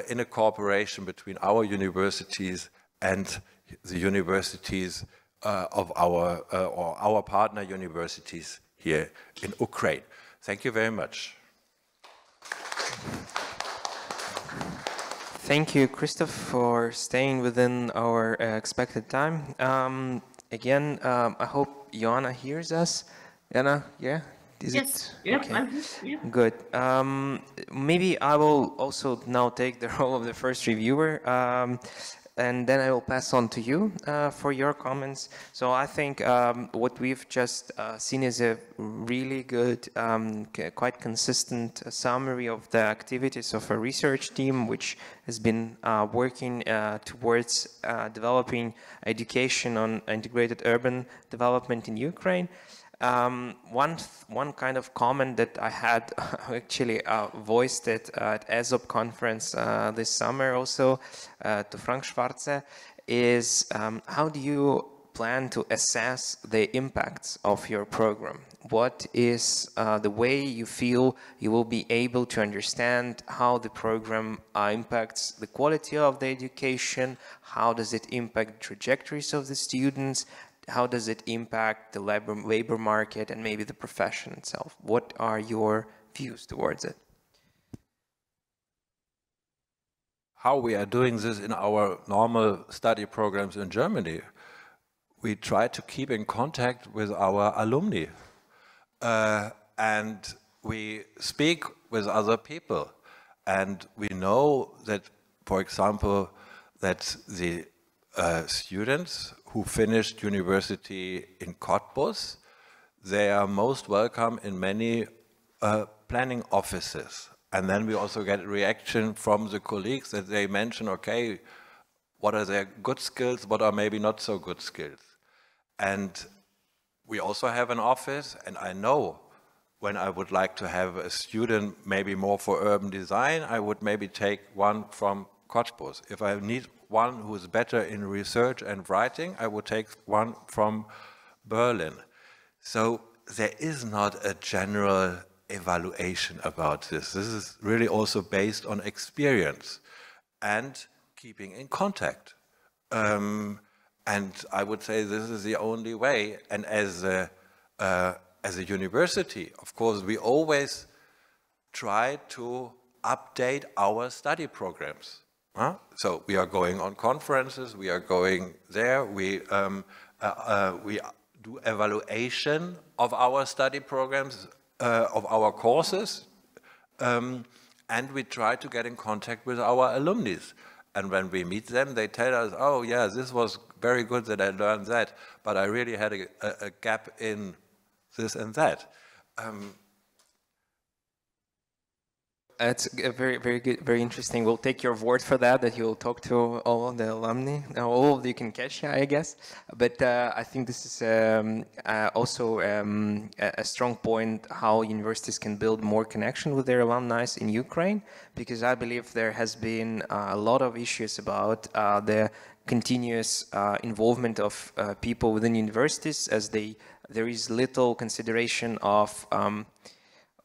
in a cooperation between our universities and the universities of our partner universities here in Ukraine. Thank you very much. Thank you, Christoph, for staying within our expected time. Again, I hope Joanna hears us. Joanna, yeah? Yes, yeah, okay. I'm here. Yeah. Good. Maybe I will also now take the role of the first reviewer, and then I will pass on to you for your comments. So I think what we've just seen is a really good, quite consistent summary of the activities of a research team which has been working towards developing education on integrated urban development in Ukraine. One kind of comment that I had actually voiced it at AESOP conference this summer also to Frank Schwarze is how do you plan to assess the impacts of your program? What is the way you feel you will be able to understand how the program impacts the quality of the education? How does it impact trajectories of the students? How does it impact the labor market and maybe the profession itself? What are your views towards it? How we are doing this in our normal study programs in Germany, we try to keep in contact with our alumni and we speak with other people, and we know that, for example, that the students who finished university in Cottbus, they are most welcome in many planning offices. And then we also get a reaction from the colleagues that they mention, okay, what are their good skills, what are maybe not so good skills. And we also have an office, and I know when I would like to have a student maybe more for urban design, I would maybe take one from Cottbus. If I need one who is better in research and writing, I would take one from Berlin. So there is not a general evaluation about this. This is really also based on experience and keeping in contact. And I would say this is the only way. And as a university, of course, we always try to update our study programs. So we are going on conferences, we are going there, we do evaluation of our study programs, of our courses, and we try to get in contact with our alumni. And when we meet them, they tell us, oh yeah, this was very good that I learned that, but I really had a gap in this and that. It's very, very good, very interesting. We'll take your word for that you'll talk to all the alumni. Now, all of you can catch, I guess. But I think this is also a strong point how universities can build more connection with their alumni in Ukraine, because I believe there has been a lot of issues about the continuous involvement of people within universities, as there is little consideration of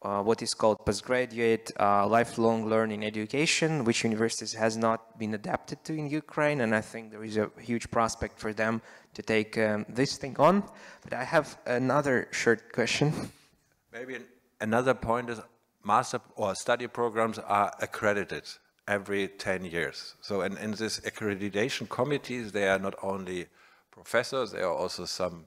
what is called postgraduate lifelong learning education, which universities has not been adapted to in Ukraine, and I think there is a huge prospect for them to take this thing on. But I have another short question. Maybe another point is master or study programs are accredited every 10 years. So in this accreditation committees, there are not only professors, there are also some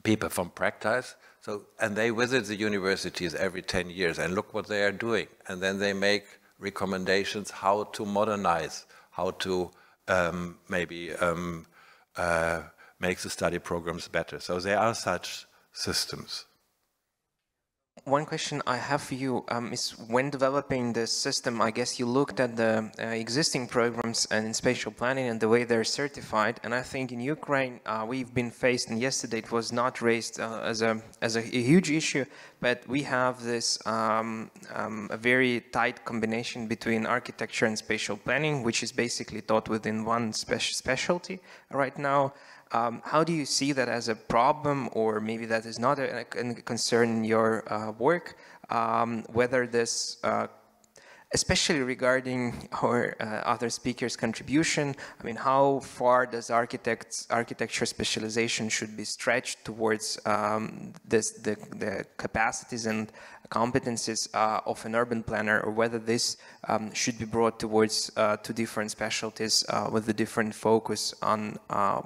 people from practice. So, and they visit the universities every 10 years and look what they are doing. And then they make recommendations how to modernize, how to maybe make the study programs better. So there are such systems. One question I have for you is, when developing this system, I guess you looked at the existing programs and in spatial planning and the way they're certified. And I think in Ukraine, we've been faced, and yesterday it was not raised as a huge issue, but we have this a very tight combination between architecture and spatial planning, which is basically taught within one specialty right now. How do you see that as a problem, or maybe that is not a concern in your work, whether this, especially regarding our other speakers' contribution, I mean, how far does architecture specialization should be stretched towards the capacities and competencies of an urban planner, or whether this should be brought towards two different specialties with a different focus on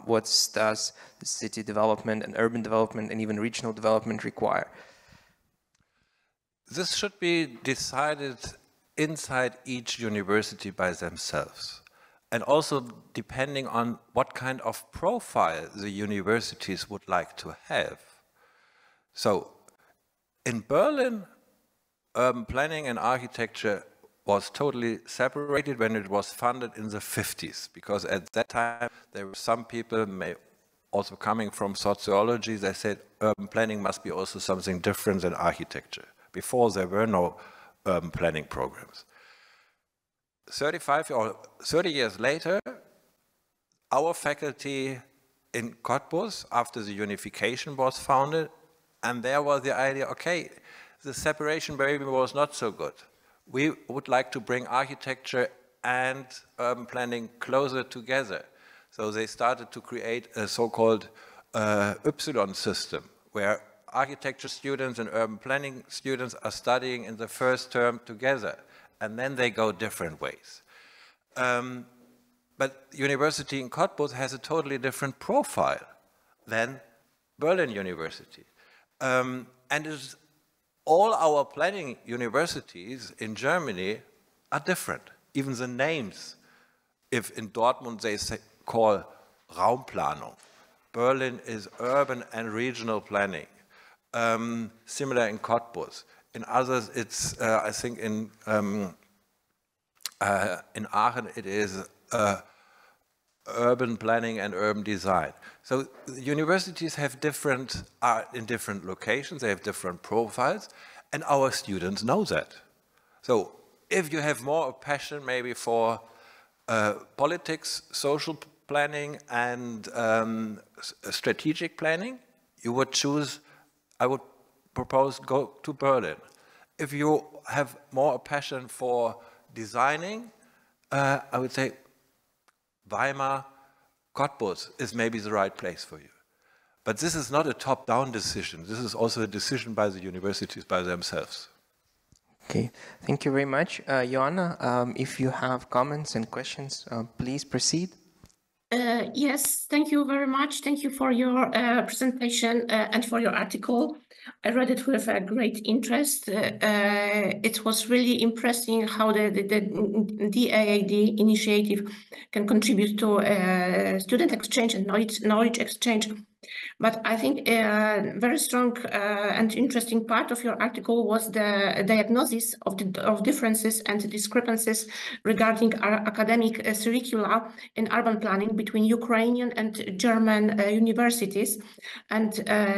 what does the city development and urban development and even regional development require? This should be decided inside each university by themselves, and also depending on what kind of profile the universities would like to have. So in Berlin, urban planning and architecture was totally separated when it was funded in the 50s, because at that time there were some people, also coming from sociology, they said urban planning must be also something different than architecture. Before, there were no urban planning programs. 35 or 30 years later, our faculty in Cottbus, after the unification was founded, and there was the idea, okay, the separation maybe was not so good. We would like to bring architecture and urban planning closer together. So they started to create a so-called Y system, where architecture students and urban planning students are studying in the first term together, and then they go different ways. But University in Cottbus has a totally different profile than Berlin University. And all our planning universities in Germany are different. Even the names, if in Dortmund they call Raumplanung, Berlin is urban and regional planning. Similar in Cottbus. In others, it's I think in Aachen it is urban planning and urban design. So the universities have are in different locations, they have different profiles, and our students know that. So if you have more passion maybe for politics, social planning, and strategic planning, you would choose, I would propose, go to Berlin. If you have more passion for designing, I would say Weimar, Cottbus is maybe the right place for you. But this is not a top-down decision. This is also a decision by the universities by themselves. Okay, thank you very much. Joanna, if you have comments and questions, please proceed. Yes, thank you very much. Thank you for your presentation and for your article. I read it with great interest. It was really impressive how the DAAD initiative can contribute to student exchange and knowledge exchange. But I think a very strong and interesting part of your article was the diagnosis of differences and discrepancies regarding our academic curricula in urban planning between Ukrainian and German universities. And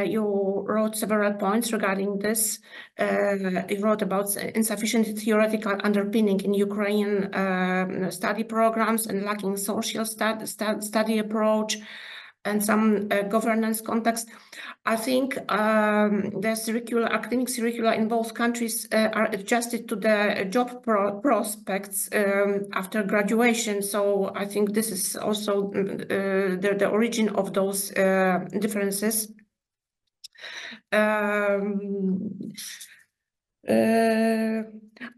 you wrote several points regarding this. You wrote about insufficient theoretical underpinning in Ukrainian study programs and lacking social study approach. and some governance context. I think the academic curricula in both countries are adjusted to the job prospects after graduation. So I think this is also the origin of those differences.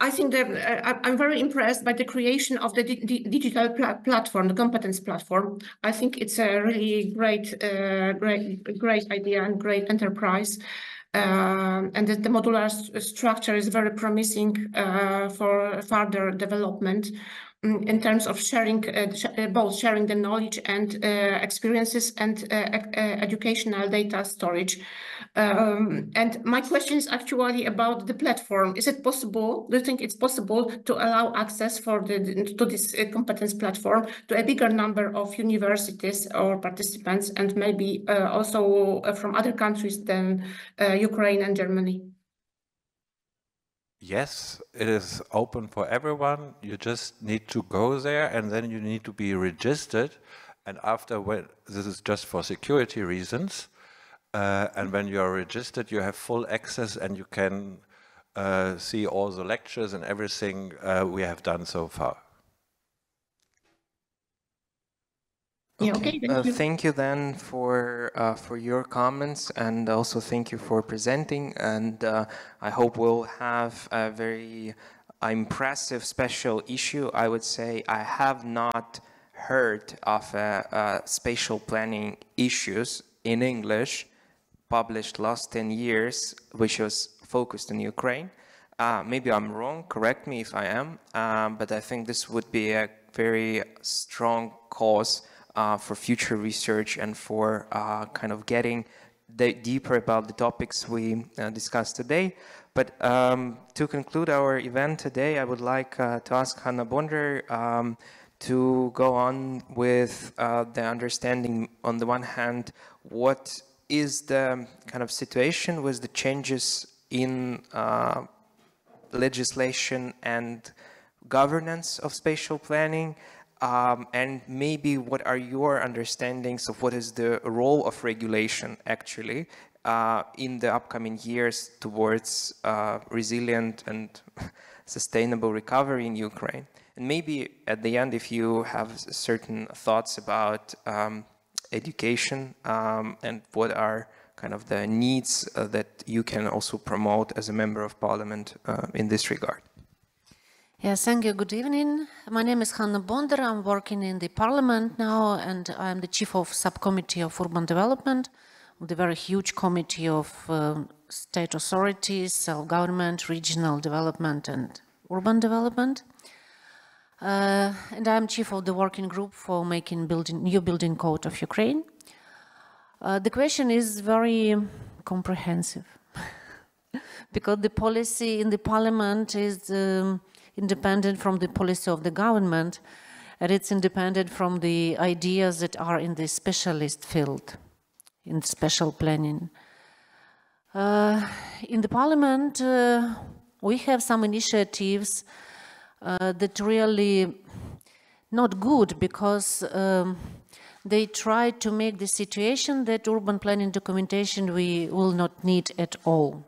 I think that I'm very impressed by the creation of the digital platform, the competence platform. I think it's a really great idea and great enterprise. And that the modular structure is very promising for further development in terms of sharing, both sharing the knowledge and experiences and educational data storage. And my question is actually about the platform. Is it possible, do you think it's possible to allow access to this competence platform to a bigger number of universities or participants, and maybe also from other countries than Ukraine and Germany? Yes, it is open for everyone. You just need to go there, and then you need to be registered. And after, this is just for security reasons. And when you are registered, you have full access, and you can see all the lectures and everything we have done so far. Okay. Thank you then for your comments, and also thank you for presenting. And I hope we'll have a very impressive special issue. I would say I have not heard of spatial planning issues in English published last 10 years, which was focused on Ukraine. Maybe I'm wrong, correct me if I am, but I think this would be a very strong cause for future research and for kind of getting deeper about the topics we discussed today. But to conclude our event today, I would like to ask Hanna Bondar to go on with the understanding, on the one hand, what is the kind of situation with the changes in legislation and governance of spatial planning, and maybe what are your understandings of what is the role of regulation actually in the upcoming years towards resilient and sustainable recovery in Ukraine. And maybe at the end, if you have certain thoughts about education and what are kind of the needs that you can also promote as a member of parliament in this regard. Yes, thank you. Good evening. My name is Hanna Bondar. I'm working in the parliament now, and I'm the chief of subcommittee of urban development, the very huge committee of state authorities, self-government, regional development, and urban development. And I'm chief of the working group for making new building code of Ukraine. The question is very comprehensive because the policy in the parliament is independent from the policy of the government, and it's independent from the ideas that are in the specialist field, in special planning. In the parliament, we have some initiatives that really not good because they try to make the situation that urban planning documentation we will not need at all.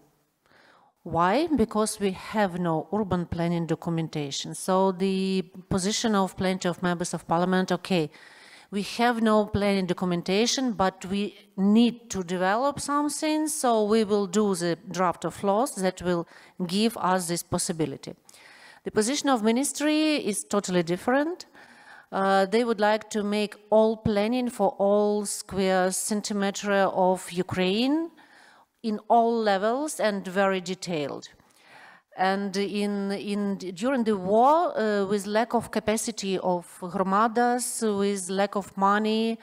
Why? Because we have no urban planning documentation. So the position of plenty of members of parliament, okay, we have no planning documentation, but we need to develop something, so we will do the draft of laws that will give us this possibility. The position of ministry is totally different. They would like to make all planning for all square centimeter of Ukraine in all levels and very detailed. And during the war, with lack of capacity of hromadas, with lack of money,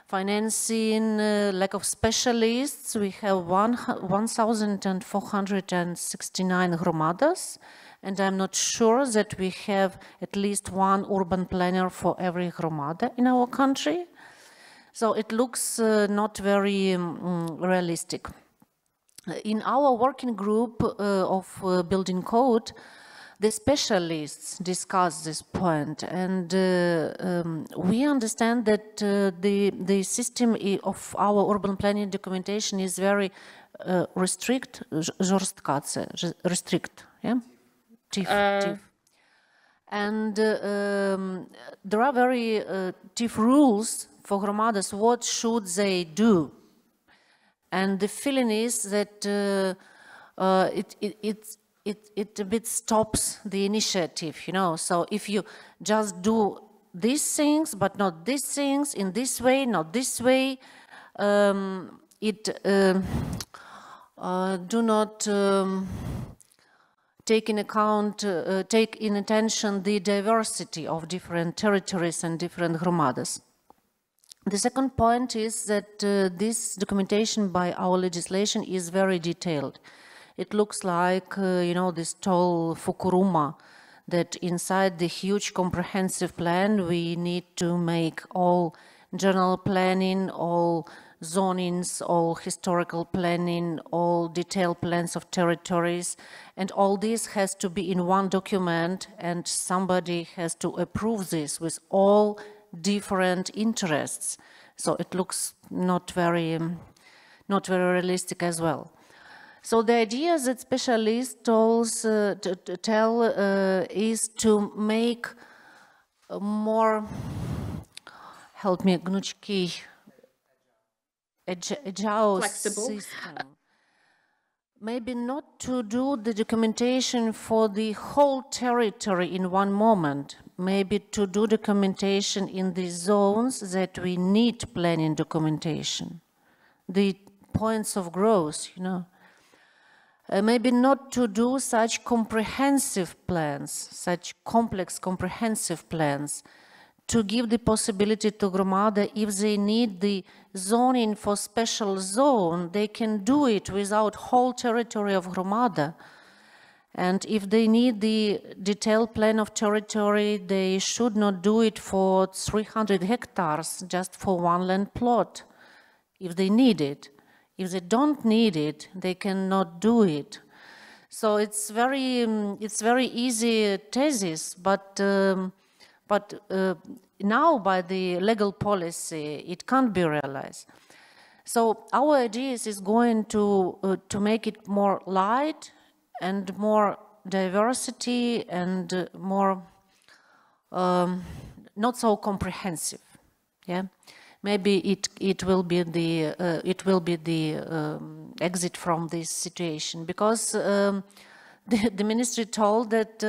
financing, lack of specialists, we have 1,469 hromadas, and I'm not sure that we have at least one urban planner for every hromada in our country. So it looks not very realistic. In our working group of building code, the specialists discuss this point, and we understand that the system of our urban planning documentation is very restrict, yeah? Tief. And there are very tough rules for Hromadas, what should they do? And the feeling is that it a bit stops the initiative, you know. So if you just do these things, but not these things, in this way, not this way, it do not take in account, take in attention the diversity of different territories and different Hromadas. The second point is that this documentation by our legislation is very detailed. It looks like, you know, this tall Fukuruma, that inside the huge comprehensive plan we need to make all general planning, all zonings, all historical planning, all detailed plans of territories, and all this has to be in one document, and somebody has to approve this with all different interests. So it looks not very realistic as well. So the idea that specialists tell is to make a more, help me, agile system. Maybe not to do the documentation for the whole territory in one moment, maybe to do documentation in the zones that we need planning documentation, the points of growth, you know. Maybe not to do such comprehensive plans, such complex comprehensive plans, to give the possibility to Hromada, if they need the zoning for special zone, they can do it without whole territory of Hromada. And if they need the detailed plan of territory, they should not do it for 300 hectares, just for one land plot, if they need it. If they don't need it, they cannot do it. So it's very easy thesis, but now by the legal policy, it can't be realized. So our idea is going to make it more light and more diversity and more not so comprehensive. Yeah, maybe it will be the exit from this situation, because the ministry told that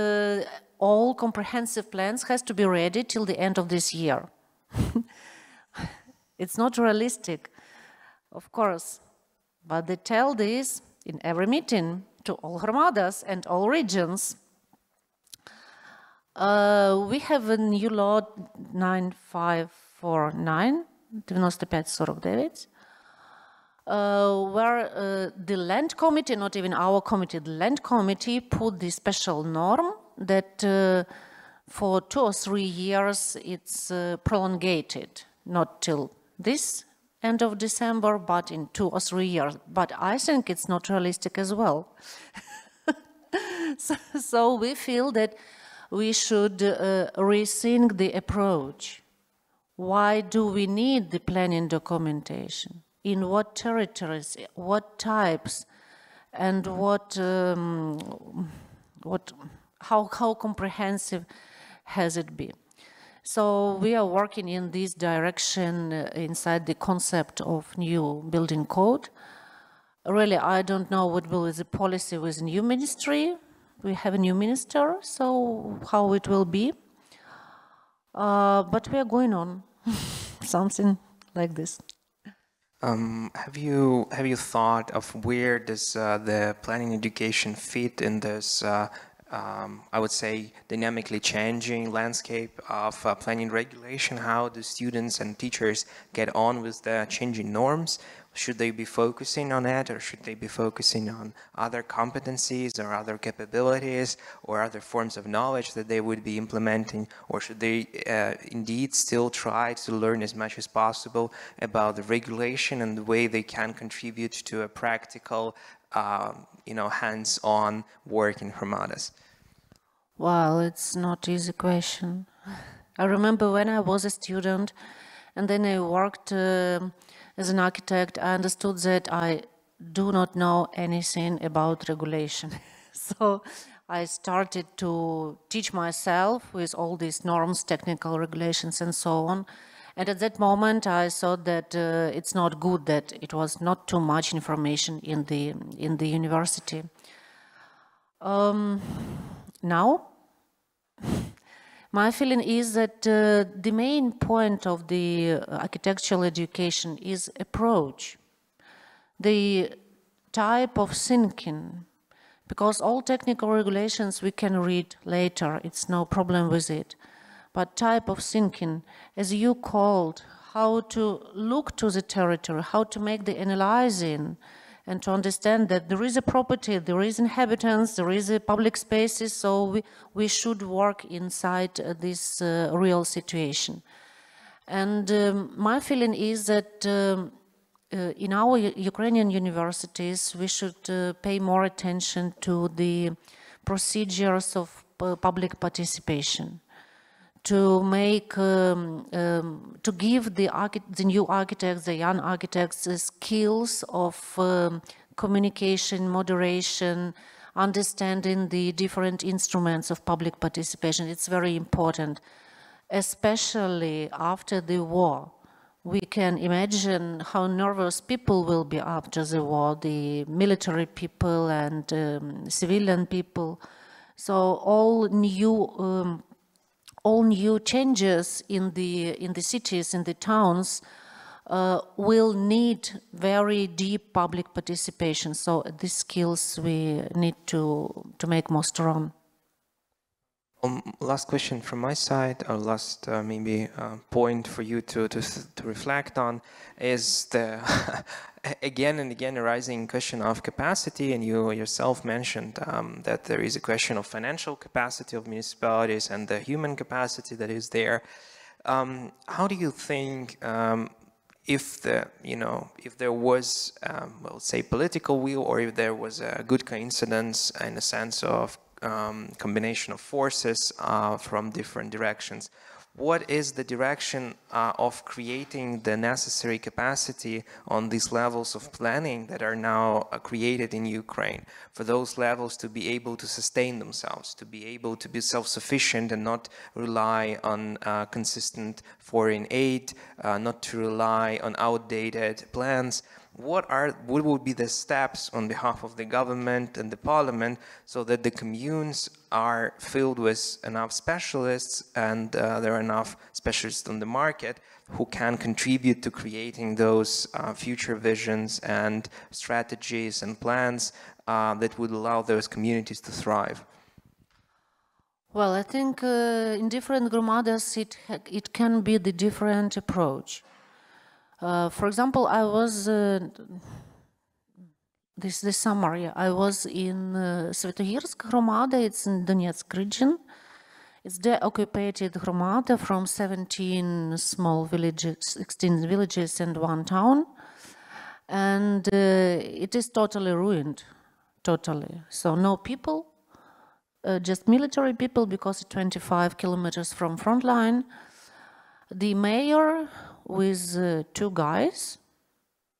all comprehensive plans has to be ready till the end of this year. It's not realistic, of course, but they tell this in every meeting to all Hromadas and all regions. We have a new law 9549, 9549, where the land committee, not even our committee, the land committee put the special norm that for 2 or 3 years it's prolongated, not till this end of December, but in 2 or 3 years. But I think it's not realistic as well. So we feel that we should rethink the approach. Why do we need the planning documentation? In what territories, what types, and how comprehensive has it been? So we are working in this direction inside the concept of new building code. Really, I don't know what will be the policy with the new ministry. We have a new minister, so how it will be. But we are going on, something like this. Have you thought of where does the planning education fit in this, I would say, dynamically changing landscape of planning regulation? How do students and teachers get on with the changing norms? Should they be focusing on it, or should they be focusing on other competencies or other capabilities or other forms of knowledge that they would be implementing? Or should they indeed still try to learn as much as possible about the regulation and the way they can contribute to a practical, hands-on work in Hromadas? Well, it's not easy question. I remember when I was a student and then I worked as an architect, I understood that I do not know anything about regulation. So I started to teach myself with all these norms, technical regulations and so on. And at that moment I thought that it's not good that it was not too much information in the university. Now, my feeling is that the main point of the architectural education is approach, the type of thinking, because all technical regulations we can read later, it's no problem with it. But type of thinking, as you called, how to look to the territory, how to make the analyzing, and to understand that there is a property, there is inhabitants, there is a public spaces, so we should work inside this real situation. And my feeling is that in our Ukrainian universities, we should pay more attention to the procedures of public participation, to make, to give the new architects, the young architects, the skills of communication, moderation, understanding the different instruments of public participation. It's very important, especially after the war. We can imagine how nervous people will be after the war, the military people and civilian people. So all new changes in the cities, in the towns, will need very deep public participation. So these skills we need to make more strong. Last question from my side, or last maybe point for you to reflect on is the again and again arising question of capacity, and you yourself mentioned that there is a question of financial capacity of municipalities and the human capacity that is there. How do you think if there was well, say political will, or if there was a good coincidence in the sense of combination of forces from different directions, what is the direction of creating the necessary capacity on these levels of planning that are now created in Ukraine, for those levels to be able to sustain themselves, to be able to be self-sufficient and not rely on consistent foreign aid, not to rely on outdated plans? What would be the steps on behalf of the government and the parliament so that the communes are filled with enough specialists and there are enough specialists on the market who can contribute to creating those future visions and strategies and plans that would allow those communities to thrive? Well, I think in different gromadas it can be the different approach. For example, I was this summer. Yeah, I was in Svetohirsk Gromada. It's in Donetsk region. It's the occupied Gromada from 17 small villages, 16 villages, and one town, and it is totally ruined, totally. So no people, just military people, because it's 25 kilometers from front line. The mayor with 2 guys.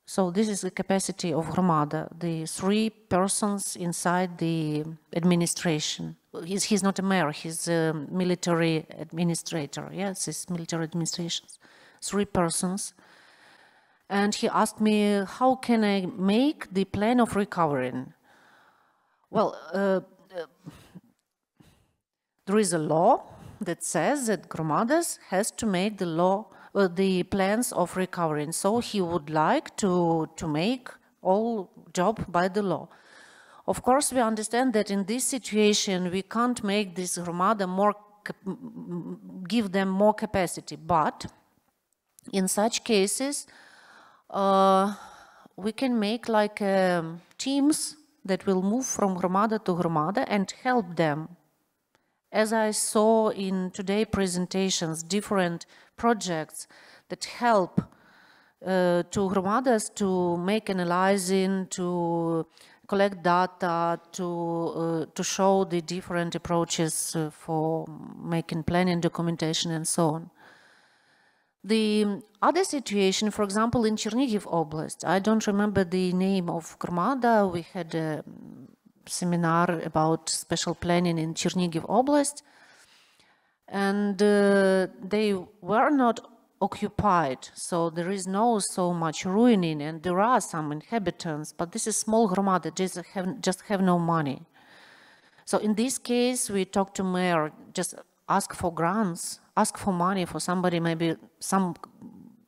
So this is the capacity of Gromada, the 3 persons inside the administration. He's not a mayor, he's a military administrator. Yes, it's military administrations. 3 persons. And he asked me, how can I make the plan of recovering? Well, there is a law that says that Gromadas has to make the plans of recovering. So he would like to make all job by the law. Of course, we understand that in this situation we can't make this Gromada give them more capacity, but in such cases we can make like teams that will move from Gromada to Gromada and help them. As I saw in today's presentations, different projects that help to Gromadas to make analyzing, to collect data, to show the different approaches for making planning, documentation, and so on. The other situation, for example, in Chernihiv Oblast, I don't remember the name of Gromada. We had a seminar about spatial planning in Chernihiv Oblast, and they were not occupied, so there is no so much ruining, and there are some inhabitants, but this is small Gromada, just have no money. So in this case, we talk to mayor, just ask for grants, ask for money for somebody, maybe some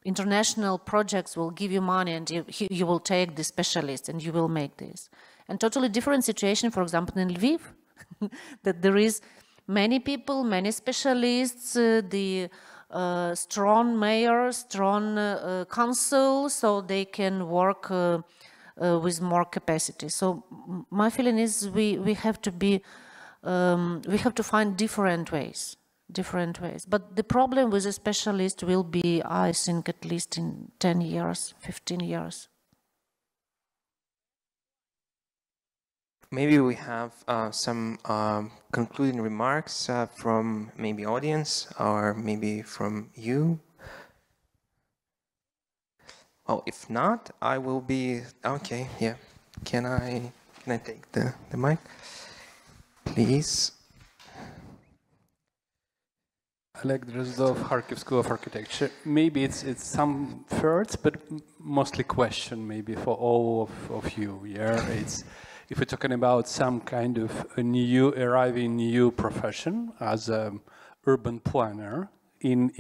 international projects will give you money and you will take the specialist and you will make this. And totally different situation, for example, in Lviv, that there is many people, many specialists, the strong mayor, strong council, so they can work with more capacity. So my feeling is we have to be, we have to find different ways. But the problem with a specialist will be, I think, at least in 10 years, 15 years. Maybe we have some concluding remarks from maybe audience or maybe from you. Oh, if not, I will be okay. Yeah, can I take the mic, please? Oleksandr, Kharkiv School of Architecture. Maybe it's some thirds, but mostly question maybe for all of you. Yeah, it's. If we're talking about some kind of a arriving new profession as an urban planner in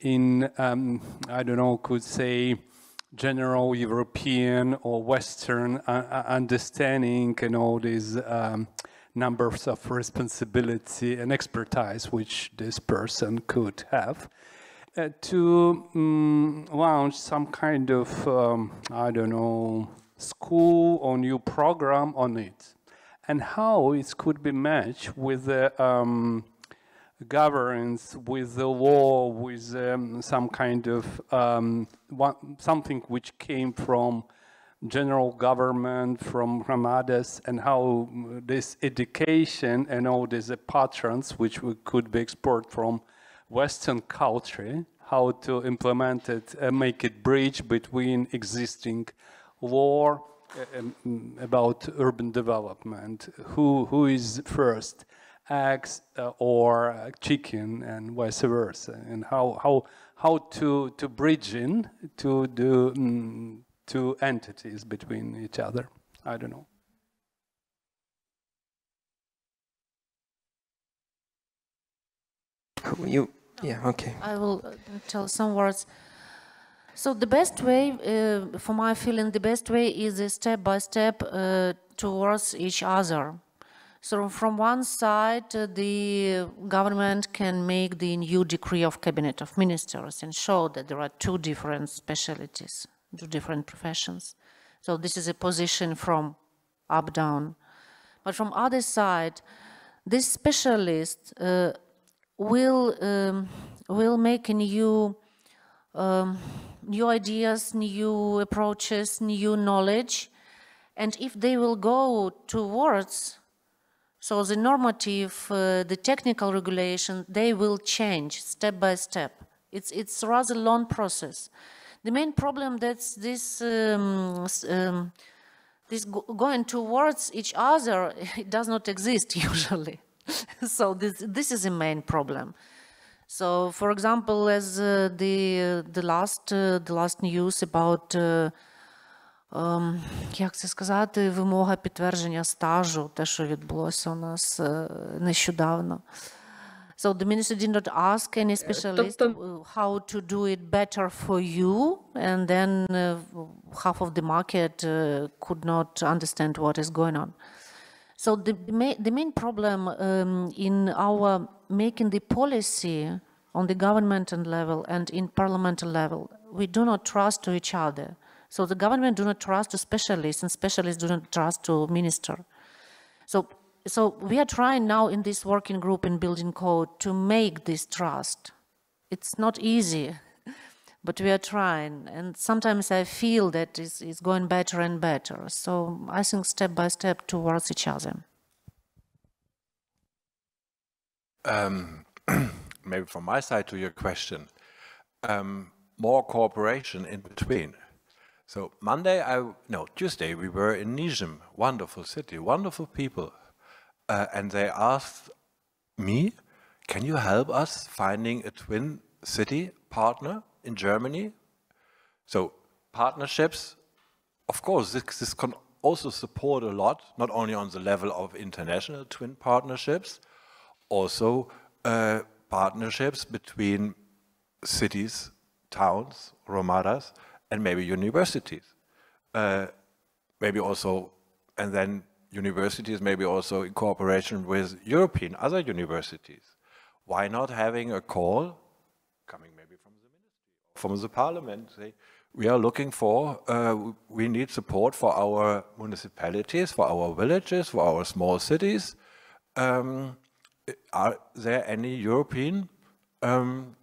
I don't know, could say general European or Western understanding and all these numbers of responsibility and expertise which this person could have to launch some kind of I don't know, school or new program on it, and how it could be matched with the governance, with the law, with some kind of something which came from general government, from others, and how this education and all these patterns which could be exported from Western culture, how to implement it and make it bridge between existing law about urban development, who is first, eggs or chicken, and vice versa, and how to bridge in to do two entities between each other. I don't know. Yeah, okay. I will tell some words. So the best way, for my feeling, the best way is a step-by-step towards each other. So from one side, the government can make the new decree of cabinet of ministers and show that there are two different specialties, two different professions. So this is a position from up-down. But from other side, this specialist will make a new ideas, new approaches, new knowledge, and if they will go towards, so the normative, the technical regulation, they will change step by step. It's rather long process. The main problem that's this going towards each other, it does not exist usually. So this is the main problem. So, for example, as the last news about як це сказати, вимога підтвердження стажу, те, що відбулося у нас нещодавно. So the minister did not ask any specialist how to do it better for you, and then half of the market could not understand what is going on. So the main problem in our making the policy on the governmental level and in parliamentary level, we do not trust to each other. So the government do not trust to specialists, and specialists do not trust to minister. So we are trying now in this working group in building code to make this trust. It's not easy, but we are trying, and sometimes I feel that it's going better and better. So I think step by step towards each other. Maybe from my side to your question, more cooperation in between. So Tuesday we were in Nizhyn, wonderful city, wonderful people, and they asked me, can you help us finding a twin city partner in Germany? So partnerships, of course, this can also support a lot, not only on the level of international twin partnerships, also partnerships between cities, towns, romadas, and maybe universities. Maybe also, and then universities maybe also in cooperation with European other universities. Why not having a call, coming maybe from the ministry, from the parliament, say, we are looking for, we need support for our municipalities, for our villages, for our small cities. Are there any European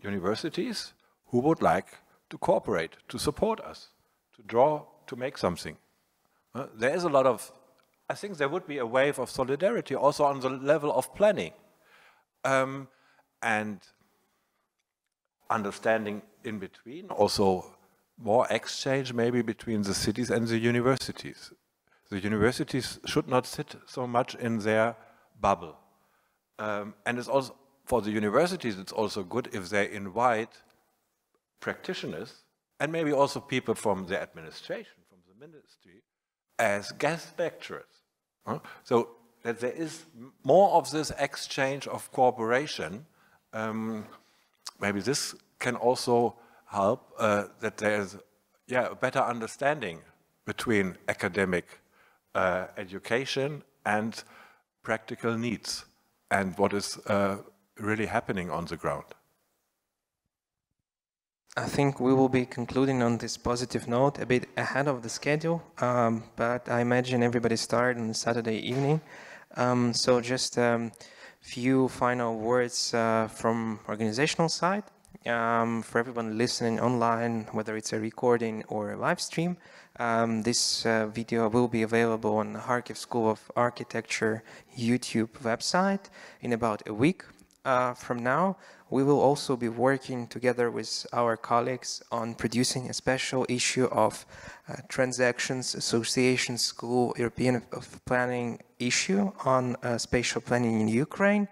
universities who would like to cooperate, to support us, to draw, to make something? There is a lot of, I think there would be a wave of solidarity also on the level of planning and understanding in between, also more exchange maybe between the cities and the universities. The universities should not sit so much in their bubble. And it's also, for the universities, it's also good if they invite practitioners and maybe also people from the administration, from the ministry, as guest lecturers. So that there is more of this exchange of cooperation. Maybe this can also help that there's a better understanding between academic education and practical needs and what is really happening on the ground. I think we will be concluding on this positive note a bit ahead of the schedule, but I imagine everybody started on Saturday evening. So just a few final words from organizational side. For everyone listening online, whether it's a recording or a live stream, this video will be available on the Kharkiv School of Architecture YouTube website in about a week from now. We will also be working together with our colleagues on producing a special issue of Transactions Association School European of Planning issue on spatial planning in Ukraine.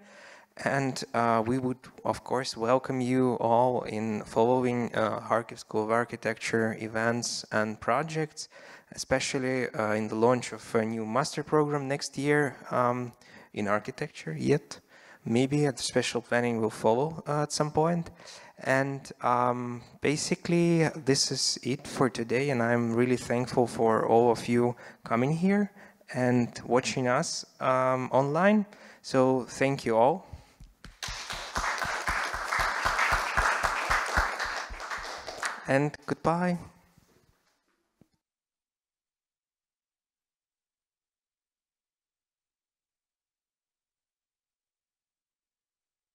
And we would, of course, welcome you all in following Kharkiv School of Architecture events and projects, especially in the launch of a new master program next year in architecture yet. Maybe the spatial planning will follow at some point. And basically, this is it for today. And I'm really thankful for all of you coming here and watching us online. So thank you all. And goodbye.